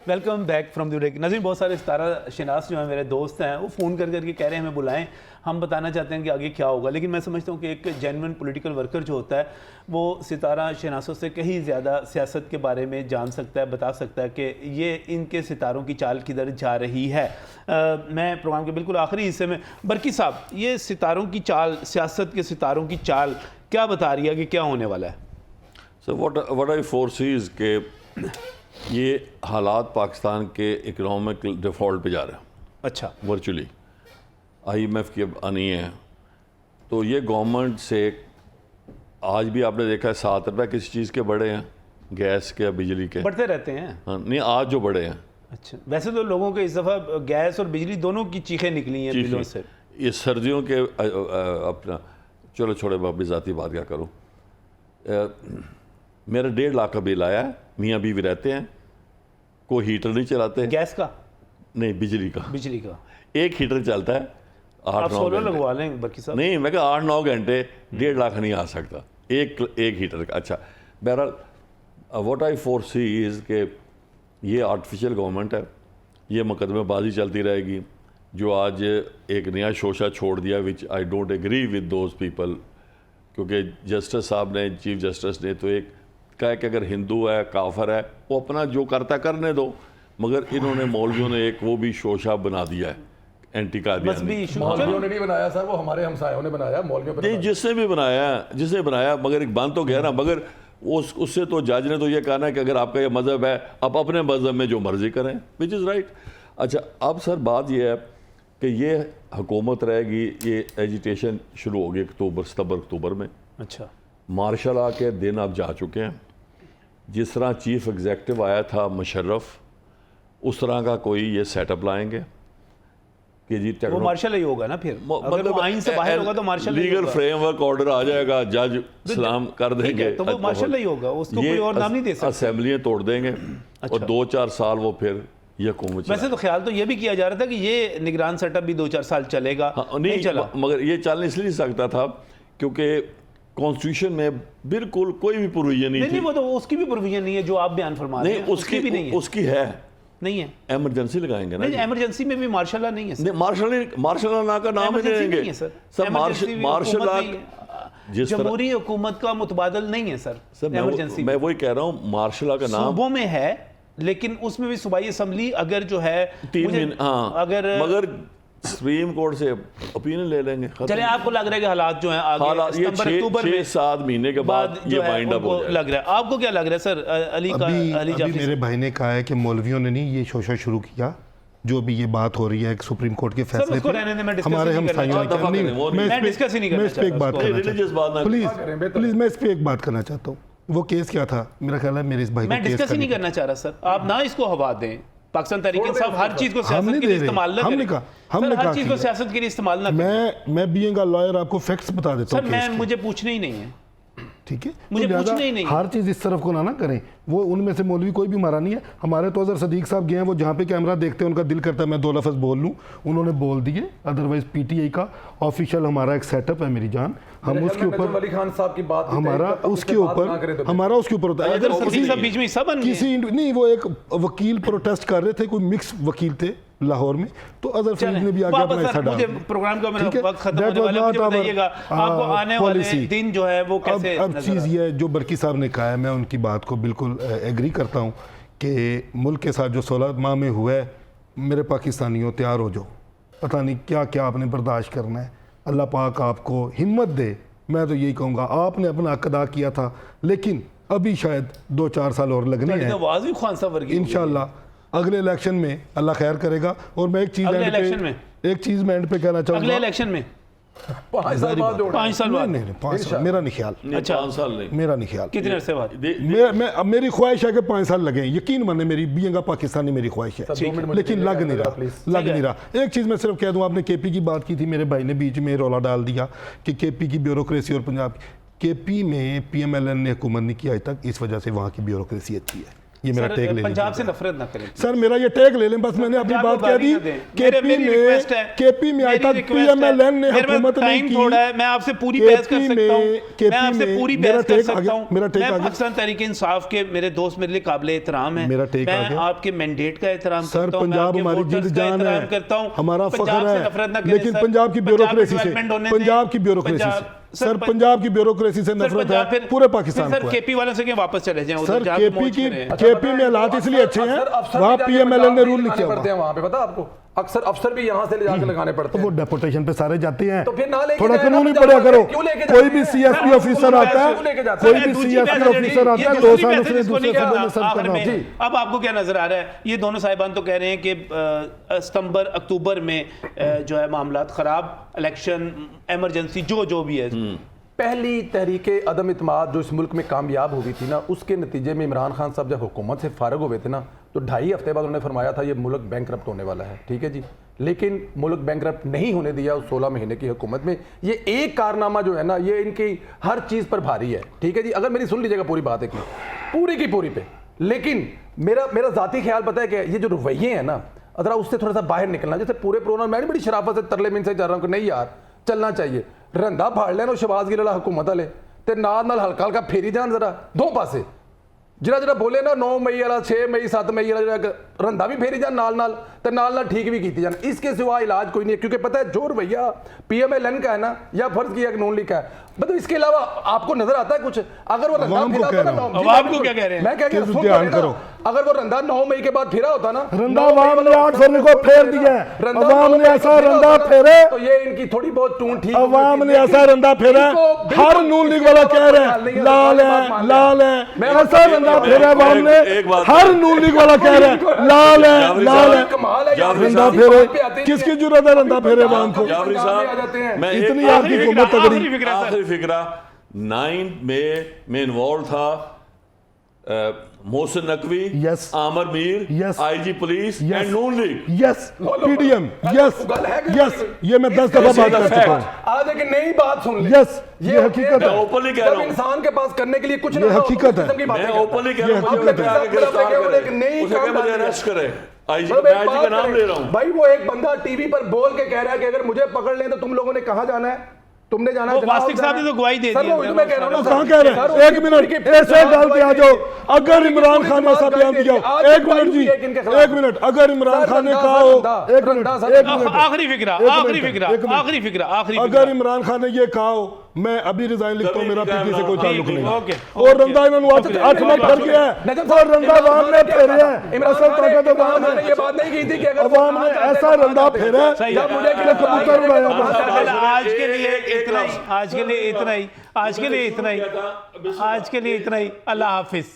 Welcome back from the break. नाज़रीन, बहुत सारे सितारा शनास जो हैं मेरे दोस्त हैं, वो फ़ोन कर करके कह रहे हैं हमें बुलाएं, हम बताना चाहते हैं कि आगे क्या होगा। लेकिन मैं समझता हूँ कि एक जेन्युइन पॉलिटिकल वर्कर जो होता है वो सितारा शनासों से कहीं ज़्यादा सियासत के बारे में जान सकता है, बता सकता है कि ये इनके सितारों की चाल किधर जा रही है। मैं प्रोग्राम के बिल्कुल आखिरी हिस्से में, बरकी साहब, ये सितारों की चाल, सियासत के सितारों की चाल क्या बता रही है कि क्या होने वाला है? So what I foresee is के ये हालात पाकिस्तान के इकोनॉमिक डिफ़ॉल्ट पे जा रहे हैं। अच्छा, वर्चुअली IMF की अब आनी है, तो ये गवर्नमेंट से आज भी आपने देखा है 7 रुपये किसी चीज़ के बढ़े हैं, गैस के, बिजली के बढ़ते रहते हैं। हाँ, नहीं आज जो बढ़े हैं। अच्छा, वैसे तो लोगों के इस दफ़ा गैस और बिजली दोनों की चीखें निकली हैं बिलों से। ये सर्दियों के अपना चलो छोड़े, अपनी ज़ाती बात क्या करूँ। मेरा 1.5 लाख का बिल आया है, मियाँ बीवी रहते हैं, कोई हीटर नहीं चलाते। गैस का नहीं, बिजली का। बिजली का एक हीटर चलता है 8-9 सोलर घंटे। लगवा लें बरकी साहब। नहीं, मैं कहा 8-9 घंटे 1.5 लाख नहीं आ सकता एक हीटर का। अच्छा, बहरहाल what I foresee is के ये आर्टिफिशियल गवर्नमेंट है, ये मुकदमेबाजी चलती रहेगी। जो आज एक नया शोशा छोड़ दिया, which I don't agree with those people, क्योंकि जस्टिस साहब ने, चीफ जस्टिस ने तो एक कहा कि अगर हिंदू है, काफर है, वो अपना जो करता करने दो, मगर इन्होंने मौलवियों ने एक वो भी शोशा बना दिया है, एंटी कादियानी। मौलवियों ने नहीं बनाया सर, वो हमारे हमसायों ने बनाया। मौलवियों पे नहीं, जिसने बनाया, मगर एक बात तो कह रहा, मगर उससे तो जज ने तो ये कहना है कि अगर आपका ये मज़हब है, आप अपने मज़हब में जो मर्जी करें, विच इज़ राइट। अच्छा, अब सर बात ये है कि ये हुकूमत रहेगी, ये एजिटेशन शुरू होगी अक्टूबर में। अच्छा, मार्शल लॉ के दिन अब जा चुके हैं। जिस तरह चीफ एग्जेक्टिव आया था मुशर्रफ, उस तरह का कोई ये सेटअप लाएंगे कि जी वो मार्शल ही होगा ना फिर, अगर वो आइन से बाहर होगा तो मार्शल लीगल फ्रेमवर्क ऑर्डर आ जाएगा, जज सलाम कर देंगे, तो वो मार्शल ही होगा, उसको कोई और नाम नहीं दे सकते। असेंबलियाँ तोड़ देंगे और 2-4 साल वो फिर ये हुकूमत। वैसे तो ख्याल तो ये भी किया जा रहा था कि ये निगरान सेटअप भी 2-4 साल चलेगा। नहीं चला, मगर ये चल इसलिए सकता था क्योंकि कॉन्स्टिट्यूशन में बिल्कुल कोई भी प्रोविजन नहीं थी। वो तो उसकी भी प्रोविजन नहीं है जो आप बयान फरमा रहे हैं। उसकी भी नहीं है। उसकी है, नहीं है। इमरजेंसी लगाएंगे ना। नहीं, इमरजेंसी में भी मार्शल लॉ नहीं है सर। मार्शल लॉ ना का नाम ही देंगे सर। मार्शल लॉ जमहूरी हुकूमत का मुतबादल नहीं है सर। इमरजेंसी मैं वही कह रहा हूँ, मार्शल लॉ का नाम सूबों में है, लेकिन उसमें भी सूबाई असेंबली अगर जो है 3 महीने, हाँ, मगर सुप्रीम कोर्ट से ओपिनियन ले लेंगे। चले, आपको लग रहा है कि हालात जो हैं आगे सितंबर अक्टूबर में 6-7 महीने के बाद ये वाइंड अप हो जाएगा। लग रहा है, आपको क्या लग रहा है सर? अली जाफरी, मेरे भाई ने कहा है कि मौलवियों ने नहीं ये शोशा शुरू किया, जो भी ये बात हो रही है सुप्रीम कोर्ट के फैसले पे हमारे हमसायों ने। प्लीज मैं इस पे एक बात करना चाहता हूँ। वो केस क्या था? मेरा ख्याल है मेरे इस भाई को मैं डिस्कस ही नहीं करना चाह रहा सर, आप ना इसको हवा दें। पाकिस्तान तहरीक-ए-इंसाफ हर चीज को सियासत के लिए इस्तेमाल ना करें। हमने हर चीज को सियासत के लिए इस्तेमाल ना करें। मैं बीइंग अ लॉयर आपको फैक्ट्स बता देता हूं। सर, मुझे पूछना ही नहीं है, ठीक है? मुझे पूछना ही नहीं। हर चीज इस तरफ को ना करें। वो उनमें से मौलवी कोई भी मारा नहीं है। हमारे तो अजहर सदीक साहब गए हैं, वो जहाँ पे कैमरा देखते हैं उनका दिल करता है मैं 2 लफ्ज़ बोल लूँ, उन्होंने बोल दिए। अदरवाइज PTI का ऑफिशियल हमारा एक सेटअप है मेरी जान, हम उसके ऊपर अली खान साहब की बात हमारा उसके ऊपर होता है। किसी नहीं, वो एक वकील प्रोटेस्ट कर रहे थे, कोई मिक्स वकील थे लाहौर में, तो अजहर फरीद ने भी आगे अपना हिस्सा डाला। प्रोग्राम का मेरा वक्त खत्म होने वाला है, मुझे बताइएगा आपको आने वाले दिन जो है वो कैसे? अब चीज़ ये है जो बरकी साहब ने कहा है, मैं उनकी बात को बिल्कुल एग्री करता हूँ कि मुल्क के साथ जो 16 माह में हुआ है, मेरे पाकिस्तानियों तैयार हो जाओ, पता नहीं क्या क्या आपने बर्दाश्त करना है। अल्लाह पाक आपको हिम्मत दे। मैं तो यही कहूँगा, आपने अपना हक अदा किया था, लेकिन अभी शायद 2-4 साल और लगने हैं। इंशाल्लाह अगले इलेक्शन में अल्लाह खैर करेगा। और मैं एक चीज़ मैं एंड पे कहना चाहूँगा, अगले इलेक्शन में 5 साल बाद, 5 साल बाद नहीं, 5 साल मेरा नहीं ख्याल। अच्छा, 5 साल नहीं, मेरा नहीं ख्याल। कितने अरसे बाद? मेरी ख्वाहिश है कि 5 साल लगे, यकीन माने, मेरी बीइंग पाकिस्तानी मेरी ख्वाहिश है, लेकिन लग नहीं रहा। एक चीज़ मैं सिर्फ कह दूँ, आपने KP की बात की थी, मेरे भाई ने बीच में रौला डाल दिया कि KP की ब्यूरोक्रेसी और पंजाब KP में PMLN ने हुकूमत नहीं किया आज तक, इस वजह से वहाँ की ब्यूरोक्रेसी अच्छी है। ये मेरा टेक ले पंजाब से नफरत ना करें सर, मेरा ये टेक ले लें बस, मैंने अपनी बात कह दी। केपी में आज तक पीएमएलएन ने हुकूमत नहीं की। थोड़ा है, मैं आपसे पूरी बहस कर सकता हूं, मैं आपसे पूरी बहस कर सकता हूं। मेरा टेक मैं पाकिस्तान तहरीक इंसाफ के मेरे दोस्त मेरे लिए काबिल एहतराम है, मेरा टेक मैं आपके मैंडेट का एहतराम सर, करता हूं, पंजाब हमारी जिंद जान है, हमारा फख्र है, लेकिन पंजाब की ब्यूरोक्रेसी से, पंजाब की ब्यूरोक्रेसी से सर, पंजाब की ब्यूरोक्रेसी से नफरत है पूरे पाकिस्तान को। सर केपी वालों से क्यों वापस चले जाएं? सर केपी में हालात इसलिए अच्छे हैं, वहाँ पीएमएलएन ने रूल लिखे पड़ते हैं वहाँ पे, पता आपको अक्सर अफसर भी यहाँ से ले जाके लगाने पड़ते हैं। वो डेपुटेशन पे सारे जाते हैं, तो फिर ना लेके थोड़ा जाए, कानून ही ना पढ़ा करो। क्यों लेके जाते कोई हैं? भी सीएसपी ऑफिसर आता है, कोई भी सीएसपी ऑफिसर आता है, 2 साल उसने दूसरे सूबे में सर्व करना होता है। अब आपको क्या नजर आ रहा है? ये दोनों साहिबान तो कह रहे हैं कि सितंबर अक्टूबर में जो है मामलात खराब, इलेक्शन इमरजेंसी जो भी है। पहली तहरीके अदम इत्माद जो इस मुल्क में कामयाब हुई थी ना, उसके नतीजे में इमरान खान साहब जब हुकूमत से फारग हुए थे ना, तो 2.5 हफ्ते बाद उन्होंने फरमाया था ये मुल्क बैंकरप्ट होने वाला है, ठीक है जी। लेकिन मुल्क बैंकरप्ट नहीं होने दिया उस 16 महीने की हुकूमत में। ये एक कारनामा जो है ना, ये इनकी हर चीज़ पर भारी है, ठीक है जी। अगर मेरी सुन लीजिएगा पूरी बात है कि पूरी की पूरी पे, लेकिन मेरा ज़ाती ख्याल पता है कि ये जो रवैये हैं ना, अगर उससे थोड़ा सा बाहर निकलना, जैसे पूरे प्रोग्राम मैं बड़ी शराफत से तरले मिन से जा रहा हूँ कि नहीं यार चलना चाहिए, रंधा फाड़ लेना शहबाज गिल हुकूमत वाले ते नाल हल्का हल्का फेरी जान जरा दो पासे, जरा बोले ना 9 मई वाला 6 मई 7 मई वाला रंधा भी फेरी जान नाल ठीक भी की जान। इसके सिवा इलाज कोई नहीं है, क्योंकि पता है जो रवैया पीएमएलएन का है ना, या फर्ज किया नून लीग का है, मतलब इसके अलावा आपको नजर आता है कुछ? अगर वो रंधा फिरा होता ना, आपको क्या कह रहे हैं? मैं क्या कह रहा हूं, अगर वो रंधा 9 मई के बाद फिरा होता ना, रंधा अवाम ने 8 फरवरी को फेर दिया, अवाम ने ऐसा रंधा फेरे, तो ये इनकी थोड़ी बहुत टून ठीक, अवाम ने ऐसा रंधा फेरा, हर नून लीग वाला कह रहे हैं लाल है, ऐसा रंधा फेरा अवाम ने, हर नून लीग वाला कह रहे हैं लाल है, रंधा फेरे, किसकी जरूरत है रंधा फेरे अवाम को? इतनी आपकी हुकूमत तगड़ी। आखिरी फिक्रा 9 मई में इन्वॉल्व था Mohsin Naqvi, Yes. Aamir Mir, Yes. IG police Yes. And Noon league. Yes PDM, yes ये मैं 10 दफा बात कर चुका हूं। आज एक नई बात सुन ले, यस ये हकीकत है, ओपनली कह रहा हूं, इंसान के पास करने के लिए कुछ ये हकीकत है। मैं ओपनली कह रहा हूं, मुझे गिरफ्तार करें, उसे मुझे अरेस्ट करें, आईजी का नाम ले रहा हूं भाई। वो एक बंदा टीवी पर बोल के कह रहा है कि अगर मुझे पकड़ लें तो तुम लोगों ने कहां जाना है? तुमने जाना है वासिक साहब ने तो गवाही दे दी है। मैं कह रहा हूं ना, कहां कह रहे हैं? एक मिनट ऐसे डाल के आ जाओ, अगर इमरान खान ने ऐसा बयान दिया, एक मिनट जी, एक मिनट, अगर इमरान खान ने कहा हो, एक मिनट, आखिरी फिक्रा, अगर इमरान खान ने ये कहा हो मैं अभी रिजाइन लिखता हूं, मेरा पीपी से कोई ताल्लुक नहीं है, और रंधा इन्होंने 8 मिनट कर गया है, और रंधा अवाम ने फेरे है, असल ताकत अवाम है। ये बात नहीं की थी कि अगर अवाम ने ऐसा रंधा फेरा है, मुझे कबूतर उड़ाया। आज के लिए इतना ही, आज के लिए इतना ही, अल्लाह हाफिज।